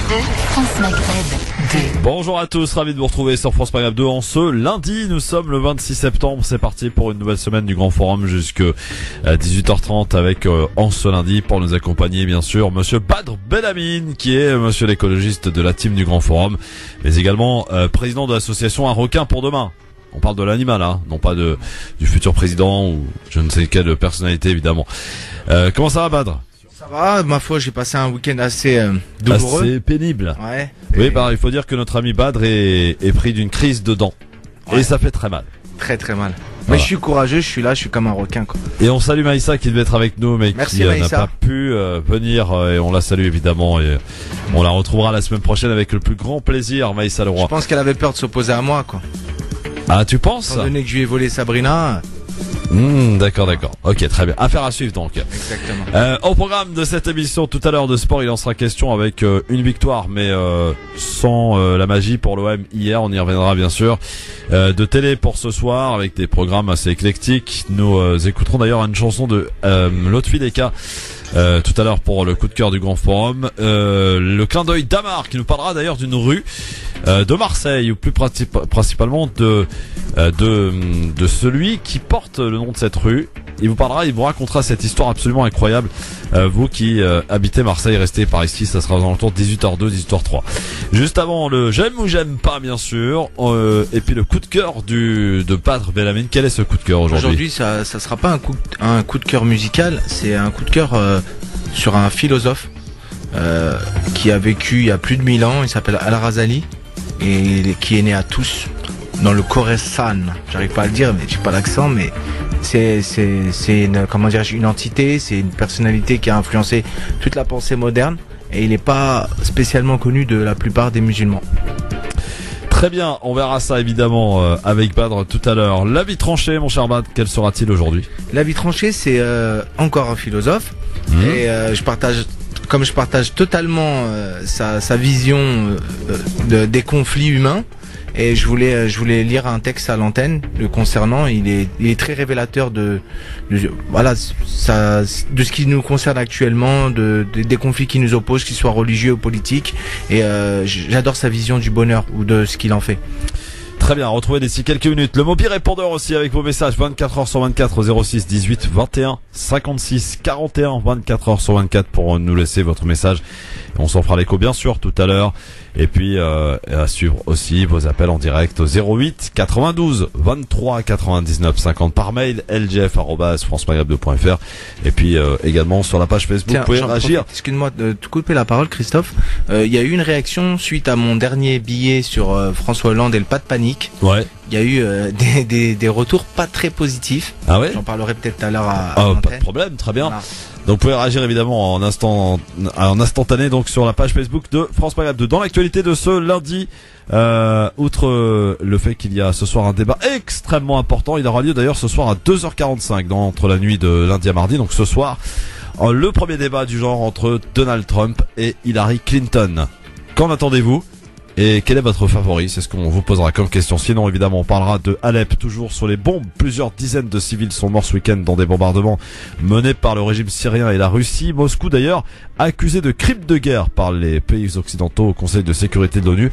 2, France Maghreb 2. Bonjour à tous, ravi de vous retrouver sur France Maghreb 2 en ce lundi. Nous sommes le 26 septembre, c'est parti pour une nouvelle semaine du Grand Forum jusque 18h30 avec en ce lundi pour nous accompagner bien sûr Monsieur Badr Belamine qui est Monsieur l'écologiste de la team du Grand Forum, mais également président de l'association Un requin pour demain. On parle de l'animal, hein, non pas du futur président ou je ne sais quelle personnalité évidemment. Comment ça va Badr ? Ça va, ma foi, j'ai passé un week-end assez douloureux. Assez pénible. Ouais. Oui, bah, il faut dire que notre ami Badr est pris d'une crise de dents. Ouais. Et ça fait très mal. Très très mal. Voilà. Mais je suis courageux, je suis là, je suis comme un requin, quoi. Et on salue Maïssa qui devait être avec nous, mais merci, qui n'a Maïssa. pas pu venir. Et on la salue évidemment. Et on la retrouvera la semaine prochaine avec le plus grand plaisir, Maïssa Leroy. Je pense qu'elle avait peur de s'opposer à moi, quoi. Ah, tu penses ? Étant donné que je lui ai volé Sabrina. D'accord. Ok, très bien. Affaire à suivre donc. Exactement. Au programme de cette émission, tout à l'heure de sport, il en sera question avec une victoire, mais sans la magie pour l'OM hier. On y reviendra bien sûr. De télé pour ce soir avec des programmes assez éclectiques. Nous écouterons d'ailleurs une chanson de Lotfi Deka. Tout à l'heure pour le coup de cœur du Grand Forum, le clin d'œil d'Amar qui nous parlera d'ailleurs d'une rue de Marseille ou plus principalement de celui qui porte le nom de cette rue. Il vous racontera cette histoire absolument incroyable. Vous qui habitez Marseille, restez par ici, ça sera aux alentours de 18h02, 18h03. Juste avant le j'aime ou j'aime pas bien sûr, et puis le coup de cœur de Badr Belamine. Quel est ce coup de cœur aujourd'hui ? Aujourd'hui, ça sera pas un coup de cœur musical, c'est un coup de cœur sur un philosophe qui a vécu il y a plus de 1000 ans. Il s'appelle Al-Razali et qui est né à Tous dans le Khorasan. J'arrive pas à le dire, mais j'ai pas l'accent, mais c'est une entité, c'est une personnalité qui a influencé toute la pensée moderne et il n'est pas spécialement connu de la plupart des musulmans. Très bien, on verra ça évidemment avec Badr tout à l'heure. L'avis tranché, mon cher Badr, quel sera-t-il aujourd'hui ? L'avis tranché, c'est encore un philosophe et je partage totalement sa vision des conflits humains. Et je voulais lire un texte à l'antenne le concernant. Il est très révélateur de ce qui nous concerne actuellement, des conflits qui nous opposent, qu'ils soient religieux ou politiques. Et j'adore sa vision du bonheur ou de ce qu'il en fait. Très bien, retrouvez d'ici quelques minutes le mobile répondeur aussi avec vos messages 24h sur 24 06 18 21 56 41 24h sur 24 pour nous laisser votre message. On s'en fera l'écho bien sûr tout à l'heure. Et puis à suivre aussi vos appels en direct au 08 92 23 99 50 par mail lgf@francemaghreb2.fr et puis également sur la page Facebook. Tiens, vous pouvez réagir. Excuse-moi de te couper la parole, Christophe. Il y a eu une réaction suite à mon dernier billet sur François Hollande et le pas de panique. Ouais. Il y a eu des retours pas très positifs. Ah ouais. J'en parlerai peut-être tout à l'heure à pas de problème, très bien. Voilà. Donc vous pouvez réagir évidemment en instantané donc sur la page Facebook de France Maghreb 2. Dans l'actualité de ce lundi, outre le fait qu'il y a ce soir un débat extrêmement important, il aura lieu d'ailleurs ce soir à 2h45 entre la nuit de lundi à mardi. Donc ce soir, le premier débat du genre entre Donald Trump et Hillary Clinton. Qu'en attendez-vous ? Et quel est votre favori ? C'est ce qu'on vous posera comme question. Sinon, évidemment, on parlera de Alep, toujours sur les bombes. Plusieurs dizaines de civils sont morts ce week-end dans des bombardements menés par le régime syrien et la Russie. Moscou, d'ailleurs, accusé de crimes de guerre par les pays occidentaux au Conseil de sécurité de l'ONU.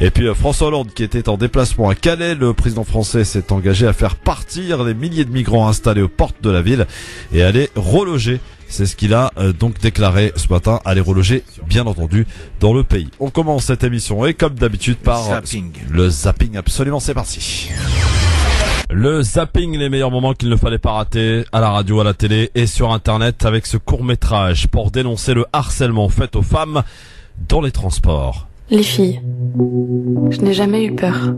Et puis, François Hollande, qui était en déplacement à Calais, le président français s'est engagé à faire partir les milliers de migrants installés aux portes de la ville et à les reloger. C'est ce qu'il a donc déclaré ce matin, à les reloger, bien entendu, dans le pays. On commence cette émission et comme d'habitude par le zapping. Absolument, c'est parti. Le zapping, les meilleurs moments qu'il ne fallait pas rater à la radio, à la télé et sur Internet avec ce court-métrage pour dénoncer le harcèlement fait aux femmes dans les transports. Les filles. Je n'ai jamais eu peur.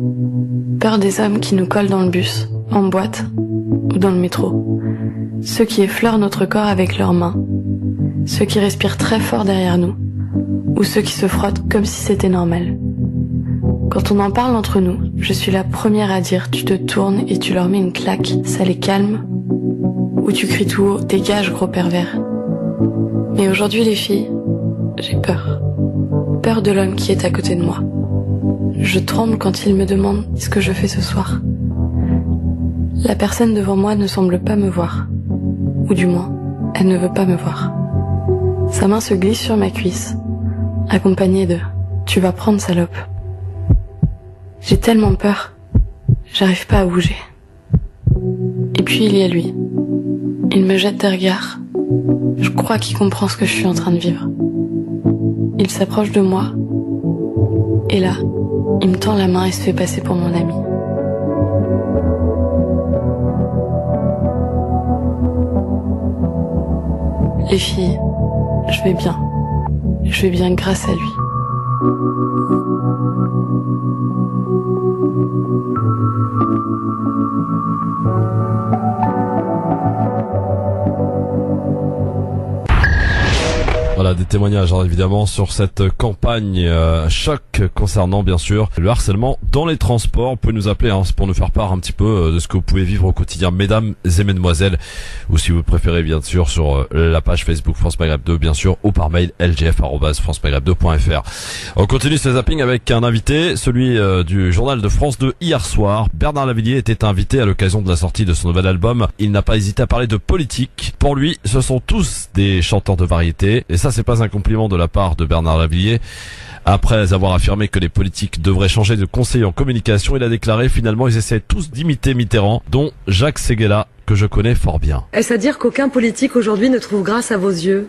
Peur des hommes qui nous collent dans le bus, en boîte ou dans le métro. Ceux qui effleurent notre corps avec leurs mains. Ceux qui respirent très fort derrière nous. Ou ceux qui se frottent comme si c'était normal. Quand on en parle entre nous, je suis la première à dire tu te tournes et tu leur mets une claque, ça les calme. Ou tu cries tout haut, dégage gros pervers. Mais aujourd'hui les filles, j'ai peur. Peur de l'homme qui est à côté de moi. Je tremble quand il me demande ce que je fais ce soir. La personne devant moi ne semble pas me voir. Ou du moins, elle ne veut pas me voir. Sa main se glisse sur ma cuisse, accompagnée de Tu vas prendre, salope. J'ai tellement peur. J'arrive pas à bouger. Et puis il y a lui. Il me jette des regards. Je crois qu'il comprend ce que je suis en train de vivre. Il s'approche de moi. Et là, il me tend la main et se fait passer pour mon ami. Les filles, je vais bien. Je vais bien grâce à lui. Voilà, des témoignages évidemment sur cette campagne choc concernant bien sûr le harcèlement dans les transports. Vous pouvez nous appeler pour nous faire part un petit peu de ce que vous pouvez vivre au quotidien, mesdames et mesdemoiselles, ou si vous préférez bien sûr sur la page Facebook France Maghreb 2 bien sûr, ou par mail lgf@francemaghreb2.fr. On continue ce zapping avec un invité, celui du journal de France 2 hier soir. Bernard Lavilliers était invité à l'occasion de la sortie de son nouvel album. Il n'a pas hésité à parler de politique. Pour lui, ce sont tous des chanteurs de variété, et ça c'est pas un compliment de la part de Bernard Lavilliers. Après avoir affirmé que les politiques devraient changer de conseiller en communication, il a déclaré finalement ils essaient tous d'imiter Mitterrand, dont Jacques Séguéla, que je connais fort bien. Est-ce à dire qu'aucun politique aujourd'hui ne trouve grâce à vos yeux?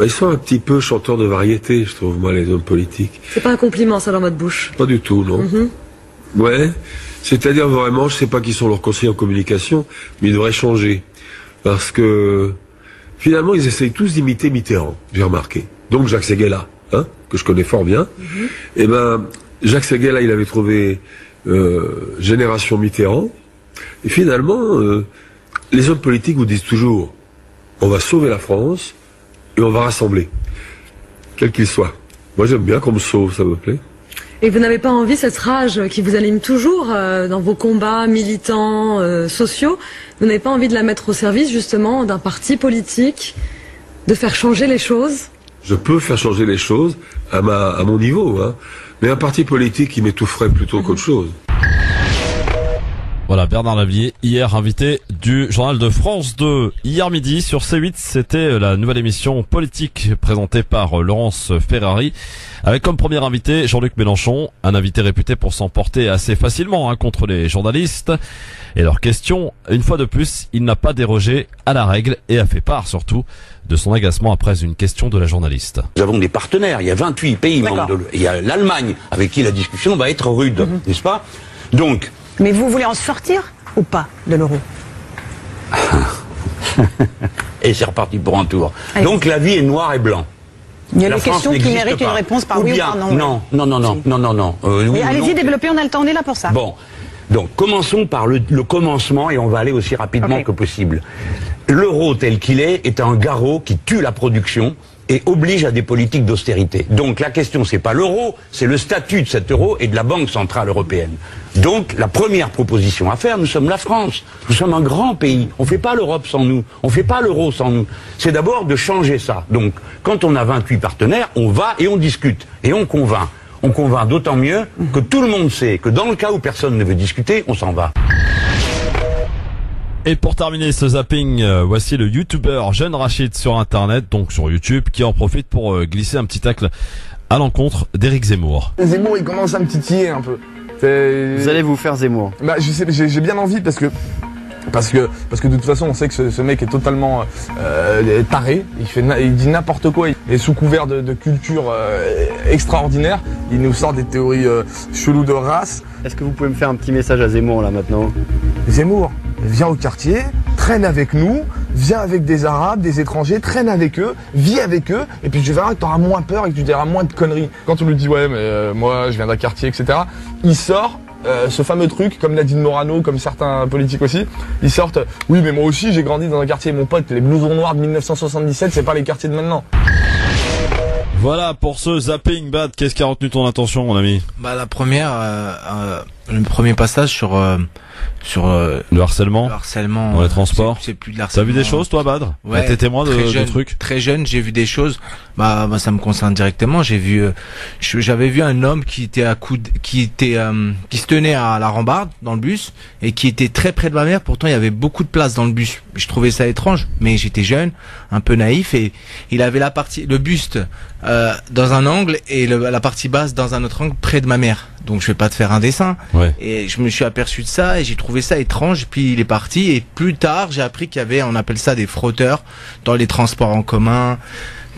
Ils sont un petit peu chanteurs de variété, je trouve, moi, les hommes politiques. C'est pas un compliment, ça, dans votre bouche? Pas du tout, non. Ouais, c'est-à-dire vraiment, je sais pas qui sont leurs conseillers en communication, mais ils devraient changer. Parce que, finalement, ils essayent tous d'imiter Mitterrand, j'ai remarqué. Donc Jacques Séguéla, que je connais fort bien. Et ben, Jacques Séguéla, il avait trouvé Génération Mitterrand. Et finalement, les hommes politiques vous disent toujours, on va sauver la France et on va rassembler, quel qu'il soit. Moi, j'aime bien qu'on me sauve, ça me plaît. Et vous n'avez pas envie, cette rage qui vous anime toujours dans vos combats militants, sociaux, vous n'avez pas envie de la mettre au service justement d'un parti politique, de faire changer les choses? Je peux faire changer les choses à mon niveau, mais un parti politique qui m'étoufferait plutôt qu'autre chose. Voilà, Bernard Lavilliers, hier invité du journal de France 2. Hier midi, sur C8, c'était la nouvelle émission politique présentée par Laurence Ferrari, avec comme premier invité Jean-Luc Mélenchon, un invité réputé pour s'emporter assez facilement contre les journalistes. Et leur question, une fois de plus, il n'a pas dérogé à la règle et a fait part surtout de son agacement après une question de la journaliste. Nous avons des partenaires, il y a 28 pays membres, il y a l'Allemagne avec qui la discussion va être rude, n'est-ce pas? Donc... Mais vous voulez en sortir ou pas de l'euro? Et c'est reparti pour un tour. Allez. Donc la vie est noire et blanc. Il y a des questions qui méritent une réponse par oui ou par non. Non. Mais allez-y, développez, on a le temps, on est là pour ça. Bon, donc commençons par le commencement et on va aller aussi rapidement que possible. L'euro tel qu'il est un garrot qui tue la production et oblige à des politiques d'austérité. Donc la question, c'est pas l'euro, c'est le statut de cet euro et de la Banque Centrale Européenne. Donc la première proposition à faire, nous sommes la France. Nous sommes un grand pays. On fait pas l'Europe sans nous. On fait pas l'euro sans nous. C'est d'abord de changer ça. Donc quand on a 28 partenaires, on va et on discute. Et on convainc. On convainc d'autant mieux que tout le monde sait que dans le cas où personne ne veut discuter, on s'en va. Et pour terminer ce zapping, voici le youtubeur Jeune Rachid sur internet, donc sur YouTube, qui en profite pour glisser un petit tacle à l'encontre d'Éric Zemmour. Zemmour, il commence à me titiller un peu. Vous allez vous faire Zemmour? Bah, je sais, j'ai bien envie parce que de toute façon on sait que ce mec est totalement taré, il dit n'importe quoi, il est sous couvert de culture extraordinaire, il nous sort des théories cheloues de race. Est-ce que vous pouvez me faire un petit message à Zemmour là maintenant? Zemmour, viens au quartier, traîne avec nous, viens avec des Arabes, des étrangers, traîne avec eux, vis avec eux, et puis tu verras que tu auras moins peur et que tu diras moins de conneries. Quand on lui dit ouais mais moi je viens d'un quartier, etc., il sort ce fameux truc, comme Nadine Morano, comme certains politiques aussi, ils sortent « Oui, mais moi aussi, j'ai grandi dans un quartier, mon pote, les blousons noirs de 1977, c'est pas les quartiers de maintenant. » Voilà pour ce zapping bad. Qu'est-ce qui a retenu ton attention, mon ami? Bah la première, le premier passage sur le harcèlement. Le harcèlement dans les transports. C'est plus de l'harcèlement. T'as vu des choses, toi, Badr? Ouais. T'es témoin de trucs? Très jeune, j'ai vu des choses. Bah, ça me concerne directement. J'avais vu un homme qui se tenait à la rambarde dans le bus et qui était très près de ma mère. Pourtant, il y avait beaucoup de place dans le bus. Je trouvais ça étrange, mais j'étais jeune, un peu naïf, et il avait le buste dans un angle et la partie basse dans un autre angle près de ma mère. Donc je vais pas te faire un dessin. Ouais. Et je me suis aperçu de ça et j'ai trouvé ça étrange. Puis il est parti et plus tard j'ai appris qu'il y avait, on appelle ça des frotteurs dans les transports en commun,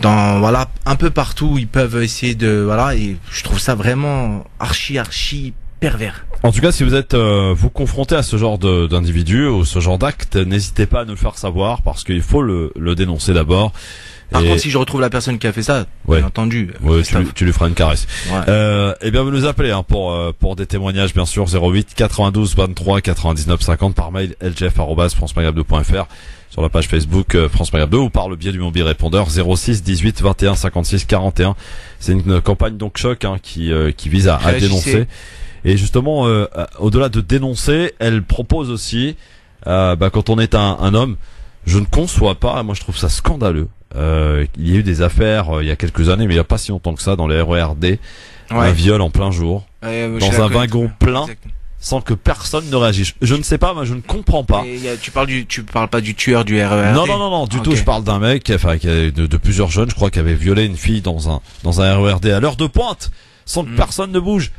dans voilà un peu partout ils peuvent essayer de voilà et je trouve ça vraiment archi pervers. En tout cas, si vous êtes vous confronté à ce genre d'individu ou ce genre d'acte, n'hésitez pas à nous le faire savoir parce qu'il faut le dénoncer d'abord. Par contre, si je retrouve la personne qui a fait ça, bien entendu, tu lui feras une caresse. Ouais. Eh bien, vous nous appelez pour des témoignages, bien sûr, 08 92 23 99 50 par mail ljf@francemaghreb2.fr, sur la page Facebook France Maghreb 2 ou par le biais du mobile répondeur 06 18 21 56 41. C'est une campagne donc choc qui vise à dénoncer. Et justement, au-delà de dénoncer, elle propose aussi, quand on est un homme, je ne conçois pas, moi je trouve ça scandaleux. Il y a eu des affaires il y a quelques années, mais il n'y a pas si longtemps que ça, dans les RERD, un viol en plein jour, dans un wagon plein, sans que personne ne réagisse. Je ne sais pas, moi je ne comprends pas. Tu parles pas du tueur du RERD? Non, du tout. Je parle d'un mec, de plusieurs jeunes, je crois, qui avait violé une fille dans un RERD à l'heure de pointe, sans que personne ne bouge.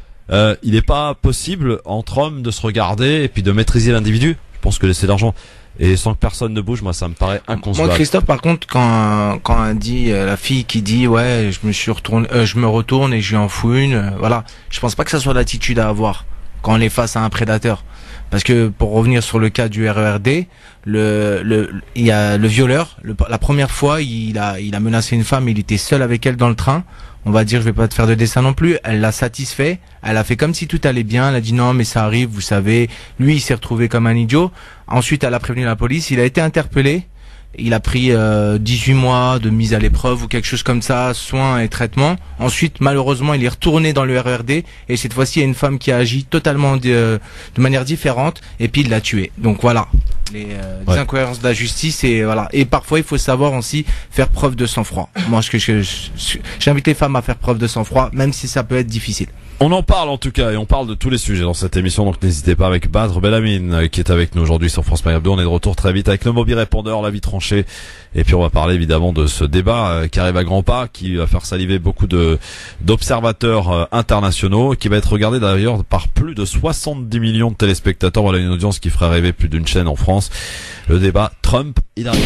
Il n'est pas possible entre hommes de se regarder et puis de maîtriser l'individu. Je pense que laisser l'argent et sans que personne ne bouge, moi ça me paraît inconcevable. Moi Christophe, par contre, quand elle dit la fille qui dit ouais, je me retourne et je lui en fous une, voilà, je pense pas que ça soit l'attitude à avoir quand on est face à un prédateur. Parce que pour revenir sur le cas du RERD, il y a le violeur, la première fois, il a menacé une femme, il était seul avec elle dans le train. On va dire, je vais pas te faire de dessin non plus. Elle l'a satisfait. Elle a fait comme si tout allait bien. Elle a dit non, mais ça arrive, vous savez. Lui, il s'est retrouvé comme un idiot. Ensuite, elle a prévenu la police. Il a été interpellé. Il a pris 18 mois de mise à l'épreuve ou quelque chose comme ça, soins et traitements. Ensuite, malheureusement, il est retourné dans le RERD et cette fois-ci, il y a une femme qui a agi totalement de manière différente et puis il l'a tué. Donc voilà, les incohérences de la justice et voilà. Et parfois, il faut savoir aussi faire preuve de sang-froid. Moi, j'invite les femmes à faire preuve de sang-froid, même si ça peut être difficile. On en parle en tout cas et on parle de tous les sujets dans cette émission, donc n'hésitez pas avec Badr Belamine qui est avec nous aujourd'hui sur France Maghreb 2. On est de retour très vite avec le mobile répondeur, la vie tranchée, et puis on va parler évidemment de ce débat qui arrive à grands pas, qui va faire saliver beaucoup d'observateurs internationaux, qui va être regardé d'ailleurs par plus de 70 millions de téléspectateurs. Voilà une audience qui ferait rêver plus d'une chaîne en France. Le débat Trump-Hillary.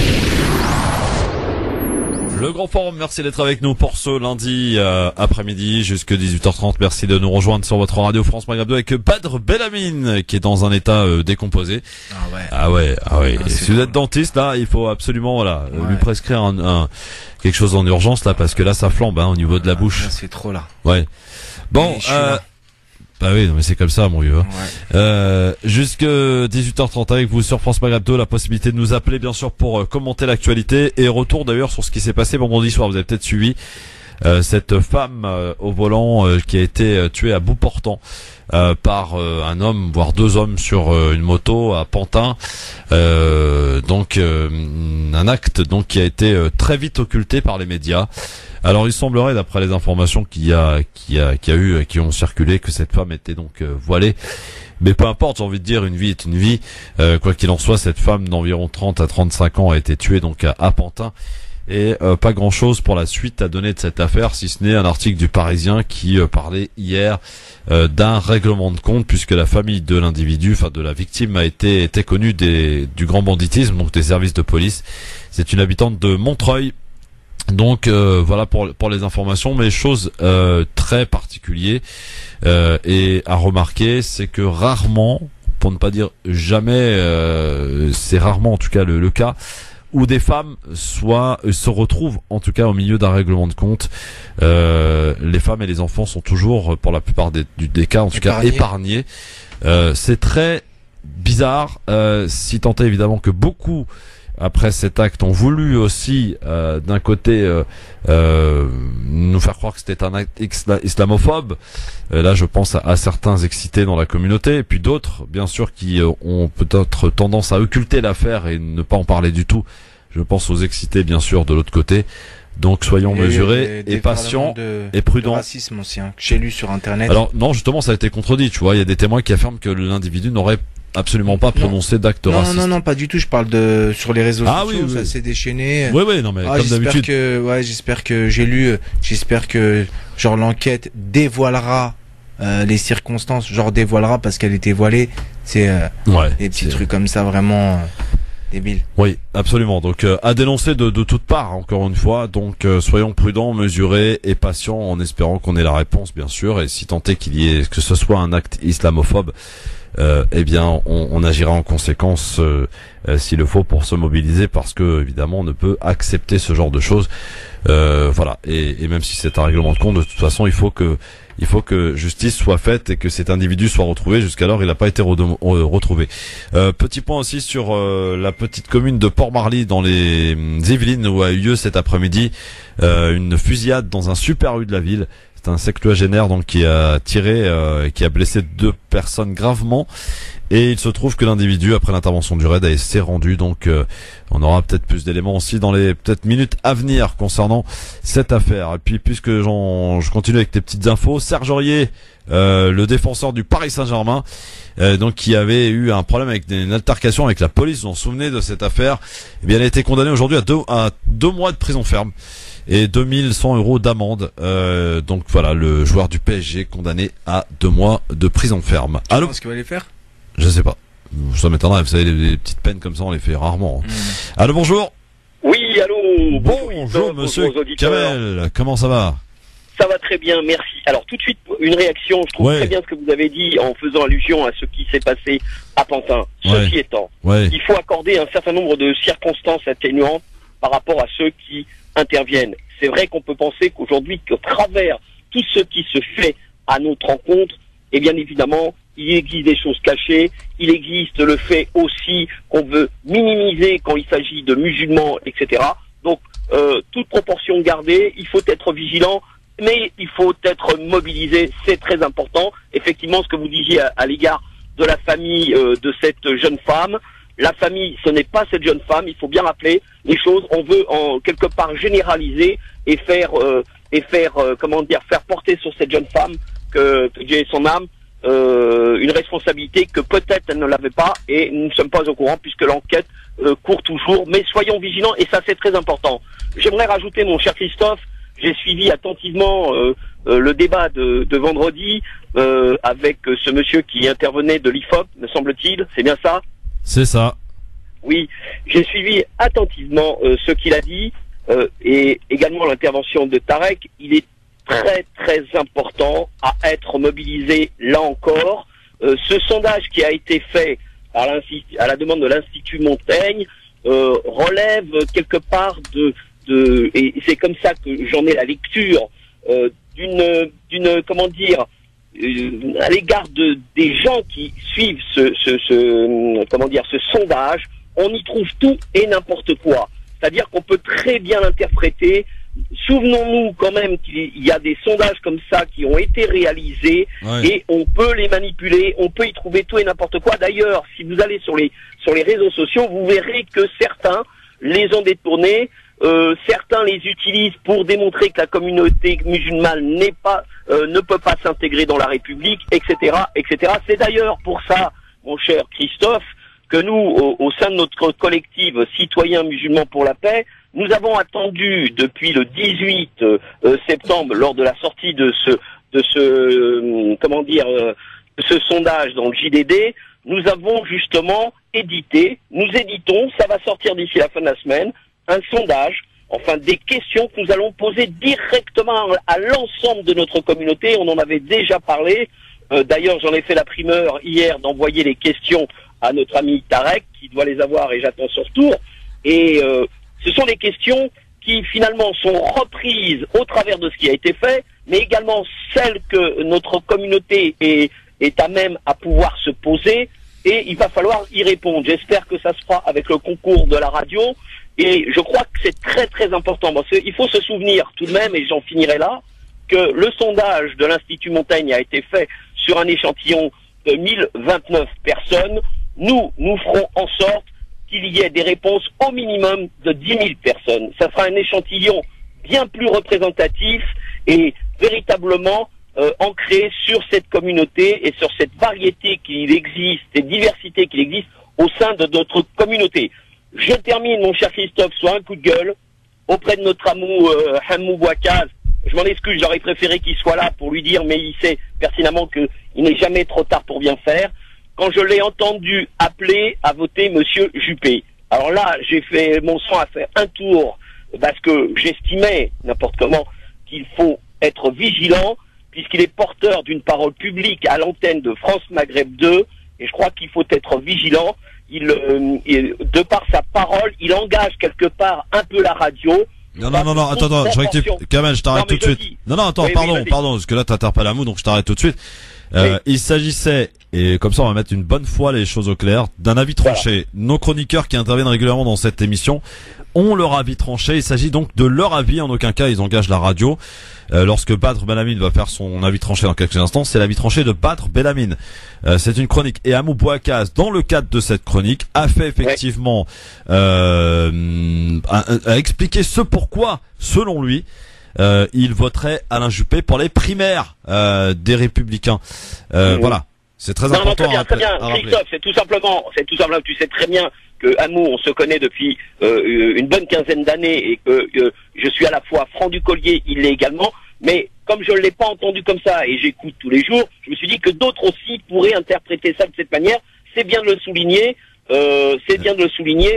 Le Grand Forum, merci d'être avec nous pour ce lundi après-midi jusque 18h30. Merci de nous rejoindre sur votre radio France Maghreb 2 avec Badr Belamine qui est dans un état décomposé. Ah ouais. Si vous êtes dentiste là, il faut absolument lui prescrire quelque chose en urgence là parce que là ça flambe au niveau de la bouche. Là, c'est trop là. Ouais. Bon. Bah oui, mais c'est comme ça, mon vieux. Jusque 18h30 avec vous sur France Maghreb 2, la possibilité de nous appeler, bien sûr, pour commenter l'actualité et retour d'ailleurs sur ce qui s'est passé vendredi soir. Vous avez peut-être suivi cette femme au volant qui a été tuée à bout portant par un homme, voire deux hommes sur une moto à Pantin. Donc un acte qui a été très vite occulté par les médias. Alors il semblerait, d'après les informations qui ont circulé, que cette femme était donc voilée. Mais peu importe, j'ai envie de dire, une vie est une vie. Quoi qu'il en soit, cette femme d'environ 30 à 35 ans a été tuée donc à Pantin. Et pas grand chose pour la suite à donner de cette affaire, si ce n'est un article du Parisien qui parlait hier d'un règlement de compte, puisque la famille de l'individu, de la victime, était connue du grand banditisme, donc des services de police. C'est une habitante de Montreuil. Donc voilà pour les informations, mais chose très particulière et à remarquer, c'est que rarement, pour ne pas dire jamais, c'est rarement en tout cas le cas où des femmes se retrouvent en tout cas au milieu d'un règlement de compte. Les femmes et les enfants sont toujours, pour la plupart des cas en tout cas, épargnés. C'est très bizarre, si tant est évidemment que beaucoup après cet acte ont voulu aussi d'un côté nous faire croire que c'était un acte islamophobe. Là je pense à certains excités dans la communauté, et puis d'autres bien sûr qui ont peut-être tendance à occulter l'affaire et ne pas en parler du tout. Je pense aux excités bien sûr de l'autre côté. Donc soyons mesurés et patients et prudents. De racisme aussi, que j'ai lu sur internet. Alors non, justement ça a été contredit, tu vois, il y a des témoins qui affirment que l'individu n'aurait absolument pas prononcer d'acte raciste. Non, pas du tout. Je parle sur les réseaux sociaux. Ça s'est déchaîné. Oui, non, mais comme d'habitude. J'espère que j'espère que genre l'enquête dévoilera les circonstances, dévoilera parce qu'elle était voilée. C'est des petits trucs comme ça vraiment débile. Oui, absolument. Donc à dénoncer de toutes parts, encore une fois. Donc soyons prudents, mesurés et patients, en espérant qu'on ait la réponse, bien sûr. Et si tant est que ce soit un acte islamophobe, eh bien, on agira en conséquence s'il le faut pour se mobiliser, parce que évidemment, on ne peut accepter ce genre de choses. Voilà. Et même si c'est un règlement de compte, de toute façon, il faut que justice soit faite et que cet individu soit retrouvé. Jusqu'alors, il n'a pas été retrouvé. Petit point aussi sur la petite commune de Port-Marly dans les Yvelines, où a eu lieu cet après-midi une fusillade dans un super rue de la ville. C'est un septuagénaire donc qui a tiré, qui a blessé 2 personnes gravement. Et il se trouve que l'individu, après l'intervention du raid, s'est rendu. Donc on aura peut-être plus d'éléments aussi dans les minutes à venir concernant cette affaire. Et puis puisque je continue avec tes petites infos, Serge Aurier, le défenseur du Paris Saint-Germain, donc qui avait eu un problème avec une altercation avec la police, vous vous souvenez de cette affaire, eh bien il a été condamné aujourd'hui à 2 mois de prison ferme et 2100 € d'amende. Donc voilà, le joueur du PSG condamné à 2 mois de prison ferme. Allô, ce qu'il va aller faire? Je sais pas. Ça m'étonnerait, vous savez, les petites peines comme ça, on les fait rarement. Allô, bonjour. Oui, allô. Bonjour, monsieur Kamel. Comment ça va? Ça va très bien, merci. Alors, tout de suite, une réaction. Je trouve très bien ce que vous avez dit en faisant allusion à ce qui s'est passé à Pantin. Ceci étant, il faut accorder un certain nombre de circonstances atténuantes par rapport à ceux qui interviennent. C'est vrai qu'on peut penser qu'aujourd'hui, qu'au travers tout ce qui se fait à notre rencontre, et bien évidemment, il existe des choses cachées, il existe le fait aussi qu'on veut minimiser quand il s'agit de musulmans, etc. Donc, toute proportion gardée, il faut être vigilant, mais il faut être mobilisé, c'est très important. Effectivement, ce que vous disiez à l'égard de la famille de cette jeune femme, la famille, ce n'est pas cette jeune femme, il faut bien rappeler les choses, on veut en quelque part généraliser et faire porter sur cette jeune femme, que Dieu ait son âme, une responsabilité que peut-être elle ne l'avait pas, et nous ne sommes pas au courant puisque l'enquête court toujours, mais soyons vigilants et ça c'est très important. J'aimerais rajouter, mon cher Christophe, j'ai suivi attentivement le débat de vendredi avec ce monsieur qui intervenait de l'IFOP, me semble-t-il, c'est bien ça? C'est ça. Oui, j'ai suivi attentivement ce qu'il a dit et également l'intervention de Tarek. Il est très très important à être mobilisé là encore. Ce sondage qui a été fait à la demande de l'Institut Montaigne relève quelque part et c'est comme ça que j'en ai la lecture d'une comment dire à l'égard des gens qui suivent ce sondage, on y trouve tout et n'importe quoi. C'est-à-dire qu'on peut très bien l'interpréter. Souvenons-nous quand même qu'il y a des sondages comme ça qui ont été réalisés et on peut les manipuler, on peut y trouver tout et n'importe quoi. D'ailleurs, si vous allez sur les réseaux sociaux, vous verrez que certains les ont détournés, certains les utilisent pour démontrer que la communauté musulmane ne peut pas s'intégrer dans la République, etc., etc. C'est d'ailleurs pour ça, mon cher Christophe, que nous, au sein de notre collectif Citoyens Musulmans pour la Paix, nous avons attendu depuis le 18 septembre, lors de la sortie de ce sondage dans le JDD, nous avons justement nous éditons, ça va sortir d'ici la fin de la semaine, un sondage, enfin des questions que nous allons poser directement à l'ensemble de notre communauté. On en avait déjà parlé. D'ailleurs, j'en ai fait la primeur hier d'envoyer les questions à notre ami Tarek, qui doit les avoir et j'attends son retour. Et ce sont des questions qui finalement sont reprises au travers de ce qui a été fait, mais également celles que notre communauté est à même à pouvoir se poser, et il va falloir y répondre. J'espère que ça se fera avec le concours de la radio, et je crois que c'est très très important, parce qu'il faut se souvenir tout de même, et j'en finirai là, que le sondage de l'Institut Montaigne a été fait sur un échantillon de 1029 personnes. Nous ferons en sorte qu'il y ait des réponses au minimum de 10 000 personnes. Ça sera un échantillon bien plus représentatif et véritablement ancré sur cette communauté et sur cette variété qu'il existe, cette diversité qu'il existe au sein de notre communauté. Je termine, mon cher Christophe, sur un coup de gueule auprès de notre Hamou Bouakaz. Je m'en excuse, j'aurais préféré qu'il soit là pour lui dire, mais il sait pertinemment qu'il n'est jamais trop tard pour bien faire. Quand je l'ai entendu appeler à voter Monsieur Juppé. Alors là, j'ai fait mon sang à faire un tour parce que j'estimais, n'importe comment, qu'il faut être vigilant puisqu'il est porteur d'une parole publique à l'antenne de France Maghreb 2 et je crois qu'il faut être vigilant. De par sa parole, il engage quelque part un peu la radio. Non, attends, je rectifie. Kamel, je t'arrête tout de suite. Non, attends, pardon, parce que là t'interpelles Hamou, donc je t'arrête tout de suite. Il s'agissait, et comme ça on va mettre une bonne fois les choses au clair, d'un avis tranché. Voilà. Nos chroniqueurs qui interviennent régulièrement dans cette émission ont leur avis tranché. Il s'agit donc de leur avis, en aucun cas ils engagent la radio. Lorsque Badr Belamine va faire son avis tranché dans quelques instants, c'est l'avis tranché de Badr Belamine. C'est une chronique. Et Hamou Bouakaz, dans le cadre de cette chronique, a fait effectivement a expliqué ce pourquoi, selon lui, il voterait Alain Juppé pour les primaires des Républicains. Voilà, c'est très important. Très bien, Christophe, c'est tout simplement, tu sais très bien que Hamou, on se connaît depuis une bonne quinzaine d'années et que je suis à la fois franc du collier, il l'est également, mais comme je ne l'ai pas entendu comme ça et j'écoute tous les jours, je me suis dit que d'autres aussi pourraient interpréter ça de cette manière. C'est bien de le souligner.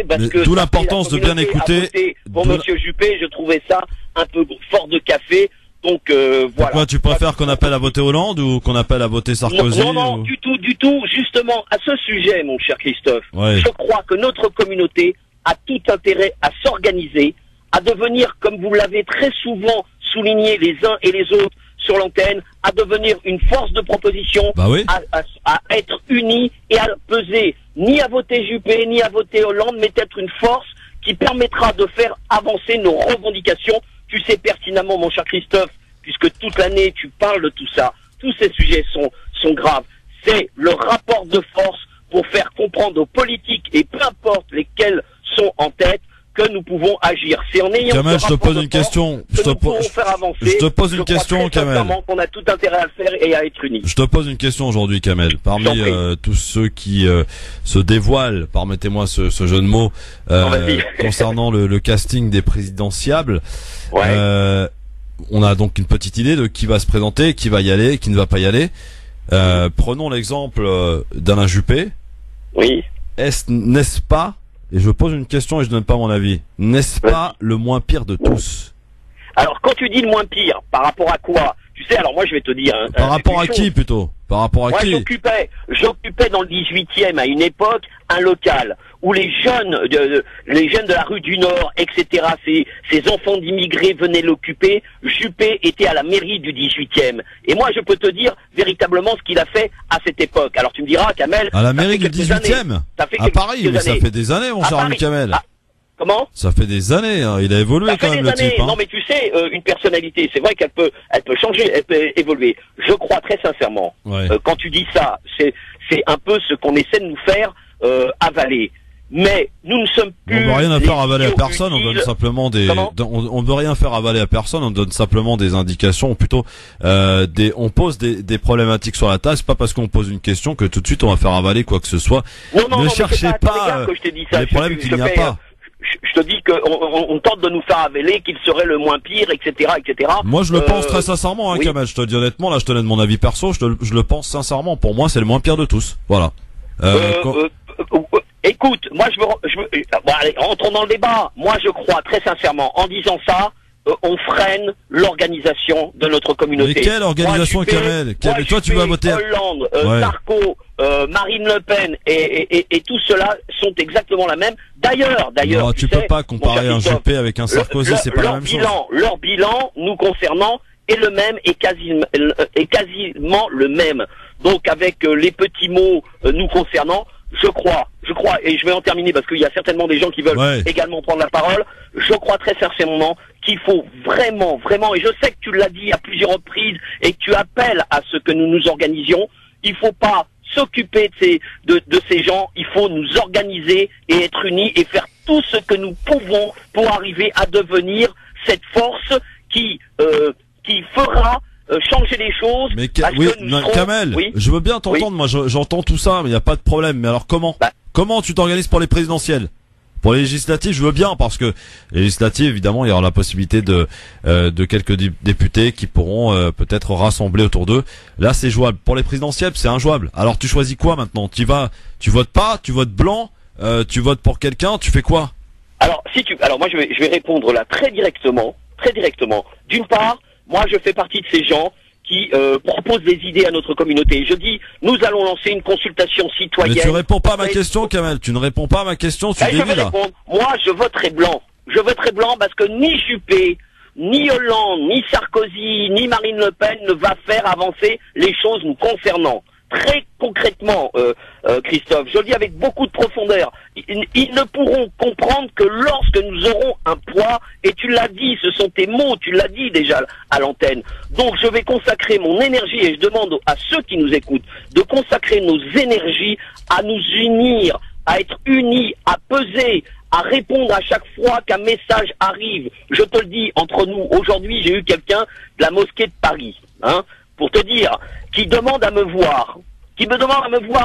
Parce que d'où l'importance de bien écouter. Pour Monsieur Juppé, je trouvais ça un peu fort de café. Donc voilà. Pourquoi tu préfères qu'on appelle à voter Hollande ou qu'on appelle à voter Sarkozy? Non, du tout. Justement, à ce sujet, mon cher Christophe, je crois que notre communauté a tout intérêt à s'organiser, à devenir, comme vous l'avez très souvent souligné les uns et les autres sur l'antenne, à devenir une force de proposition, à être unis et à peser ni à voter Juppé, ni à voter Hollande, mais être une force qui permettra de faire avancer nos revendications. Tu sais pertinemment, mon cher Christophe, puisque toute l'année tu parles de tout ça, tous ces sujets sont graves. C'est le rapport de force pour faire comprendre aux politiques, et peu importe lesquels sont en tête, que nous pouvons agir. C'est en ayant Kamel, je te pose une question. Je te pose une question, Kamel. On a tout intérêt à le faire et à être unis. Je te pose une question aujourd'hui, Kamel. Parmi tous ceux qui se dévoilent, permettez-moi ce jeu de mots, concernant le casting des présidentiables, on a donc une petite idée de qui va se présenter, qui va y aller, qui ne va pas y aller. Prenons l'exemple d'Alain Juppé. Oui. N'est-ce pas, et je pose une question et je donne pas mon avis, n'est-ce pas le moins pire de tous? Alors, quand tu dis le moins pire, par rapport à quoi? Tu sais, alors moi je vais te dire... Par rapport à qui plutôt? Par rapport à qui? J'occupais dans le 18e à une époque un local où les jeunes de la rue du Nord, etc., ces enfants d'immigrés venaient l'occuper. Juppé était à la mairie du 18e. Et moi je peux te dire véritablement ce qu'il a fait à cette époque. Alors tu me diras, Kamel... À la mairie du 18e? À Paris, mais ça fait des années, mon cher Kamel. Comment? Ça fait des années, hein. Il a évolué quand même le type. Non mais tu sais, une personnalité, c'est vrai qu'elle peut changer, elle peut évoluer. Je crois très sincèrement, quand tu dis ça, c'est un peu ce qu'on essaie de nous faire avaler. Mais nous ne sommes plus... On ne veut rien faire avaler à personne, on donne simplement on ne veut rien faire avaler à personne, on donne simplement des indications, ou plutôt on pose des problématiques sur la table. C'est pas parce qu'on pose une question que tout de suite on va faire avaler quoi que ce soit. Ne cherchez pas les problèmes qu'il n'y a pas. Je te dis qu'on tente de nous faire avaler qu'il serait le moins pire, etc., etc. Moi, je le pense très sincèrement, hein, Kamel. Je te dis honnêtement, là, je te donne mon avis perso. Je le pense sincèrement. Pour moi, c'est le moins pire de tous. Voilà. Écoute, moi, allez, rentrons dans le débat. Moi, je crois très sincèrement, en disant ça, on freine l'organisation de notre communauté. Mais quelle organisation, Kamel? Toi, tu vas voter Hollande, Sarko, Marine Le Pen et tout cela sont exactement la même. D'ailleurs, non, tu peux pas comparer un Juppé avec un Sarkozy, c'est pas la même chose. Leur bilan nous concernant est le même et quasiment le même. Donc avec les petits mots nous concernant, je crois, et je vais en terminer parce qu'il y a certainement des gens qui veulent également prendre la parole, je crois très sincèrement qu'il faut vraiment, et je sais que tu l'as dit à plusieurs reprises et que tu appelles à ce que nous nous organisions, il faut pas s'occuper de ces gens, il faut nous organiser et être unis et faire tout ce que nous pouvons pour arriver à devenir cette force qui fera changer les choses. Mais parce oui, que nous serons... Kamel, oui. je veux bien t'entendre. Moi, j'entends tout ça, mais il y a pas de problème. Mais alors comment tu t'organises pour les présidentielles? Pour les législatives, je veux bien, parce que les législatives, évidemment, il y aura la possibilité de quelques députés qui pourront peut-être rassembler autour d'eux. Là, c'est jouable. Pour les présidentielles, c'est injouable. Alors, tu choisis quoi maintenant? Tu votes pas, tu votes blanc, tu votes pour quelqu'un, tu fais quoi? Alors, moi, je vais répondre là très directement. D'une part, moi, je fais partie de ces gens qui proposent des idées à notre communauté. Je dis, nous allons lancer une consultation citoyenne. Mais tu réponds pas à ma question, Kamel. Tu ne réponds pas à ma question, tu dévis là. Moi, je voterai blanc. Je voterai blanc parce que ni Juppé, ni Hollande, ni Sarkozy, ni Marine Le Pen ne va faire avancer les choses nous concernant. Très concrètement, Christophe, je le dis avec beaucoup de profondeur, ils ne pourront comprendre que lorsque nous aurons un poids, et tu l'as dit, ce sont tes mots, tu l'as dit déjà à l'antenne. Donc je vais consacrer mon énergie, et je demande à ceux qui nous écoutent de consacrer nos énergies à nous unir, à être unis, à peser, à répondre à chaque fois qu'un message arrive. Je te le dis, entre nous, aujourd'hui j'ai eu quelqu'un de la mosquée de Paris, pour te dire, qui demande à me voir,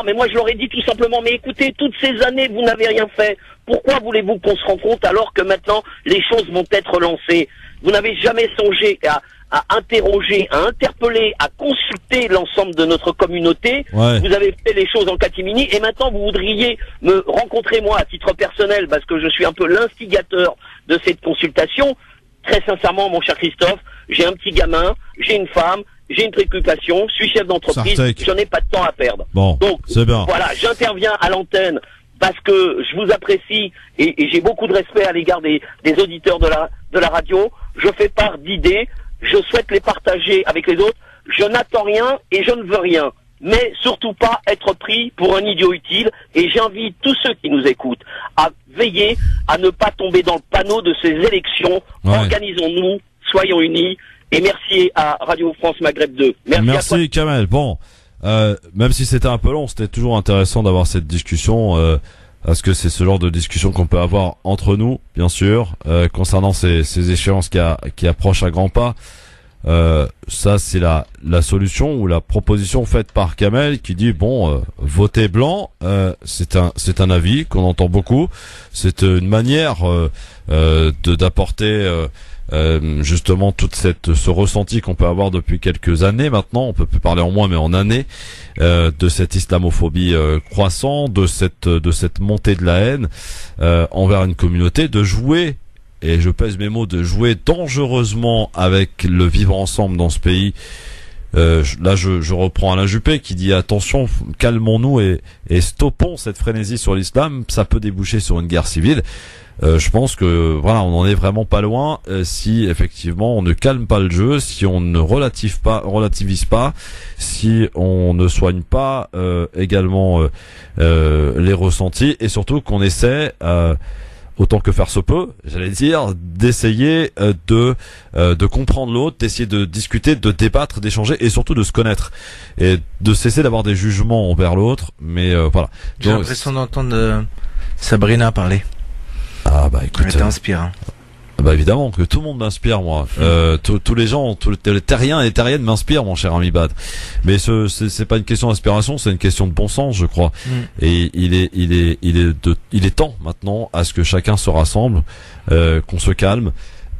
mais moi je leur ai dit tout simplement, mais écoutez, toutes ces années vous n'avez rien fait, pourquoi voulez-vous qu'on se rencontre alors que maintenant les choses vont être lancées? Vous n'avez jamais songé à interroger, à interpeller, à consulter l'ensemble de notre communauté. Ouais. Vous avez fait les choses en catimini et maintenant vous voudriez me rencontrer moi à titre personnel parce que je suis un peu l'instigateur de cette consultation. Très sincèrement, mon cher Christophe, j'ai un petit gamin, j'ai une femme, j'ai une préoccupation, je suis chef d'entreprise, je n'ai pas de temps à perdre. Bon, donc voilà, j'interviens à l'antenne parce que je vous apprécie et j'ai beaucoup de respect à l'égard des auditeurs de la radio. Je fais part d'idées, je souhaite les partager avec les autres. Je n'attends rien et je ne veux rien, mais surtout pas être pris pour un idiot utile. Et j'invite tous ceux qui nous écoutent à veiller à ne pas tomber dans le panneau de ces élections. Ouais. Organisons-nous, soyons unis. Et merci à Radio France Maghreb 2. Merci Kamel. Bon, même si c'était un peu long, c'était toujours intéressant d'avoir cette discussion, parce que c'est ce genre de discussion qu'on peut avoir entre nous, bien sûr, concernant ces échéances qui approchent à grands pas. Ça c'est la solution ou la proposition faite par Kamel qui dit voter blanc, c'est un avis qu'on entend beaucoup, c'est une manière d'apporter justement toute ce ressenti qu'on peut avoir depuis quelques années maintenant, on peut plus parler en mois mais en années, de cette islamophobie croissant, de cette montée de la haine envers une communauté, de jouer, et je pèse mes mots, de jouer dangereusement avec le vivre ensemble dans ce pays. Là je reprends Alain Juppé qui dit attention, calmons-nous et stoppons cette frénésie sur l'islam, ça peut déboucher sur une guerre civile. Je pense que voilà, on en est vraiment pas loin si effectivement on ne calme pas le jeu, si on ne relativise pas, si on ne soigne pas également les ressentis, et surtout qu'on essaie autant que faire se peut, j'allais dire, d'essayer de comprendre l'autre, d'essayer de discuter, de débattre, d'échanger et surtout de se connaître et de cesser d'avoir des jugements envers l'autre. Mais voilà. J'ai l'impression d'entendre Sabrina parler. Ah bah écoute, elle t'inspire. Bah évidemment que tout le monde m'inspire moi. Tous les gens, les terriens et les terriennes m'inspirent, mon cher ami Bad. Mais c'est pas une question d'inspiration, c'est une question de bon sens, je crois. Et il est temps maintenant à ce que chacun se rassemble, qu'on se calme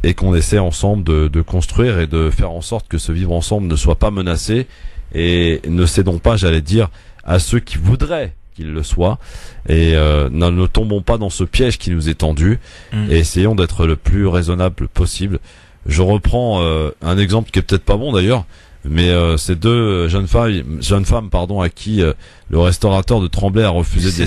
et qu'on essaie ensemble de construire et de faire en sorte que ce vivre ensemble ne soit pas menacé, et ne cédons pas, j'allais dire, à ceux qui voudraient qu'il le soit, et ne tombons pas dans ce piège qui nous est tendu, et essayons d'être le plus raisonnable possible. Je reprends un exemple qui est peut-être pas bon d'ailleurs, mais c'est deux jeunes femmes à qui le restaurateur de Tremblay a refusé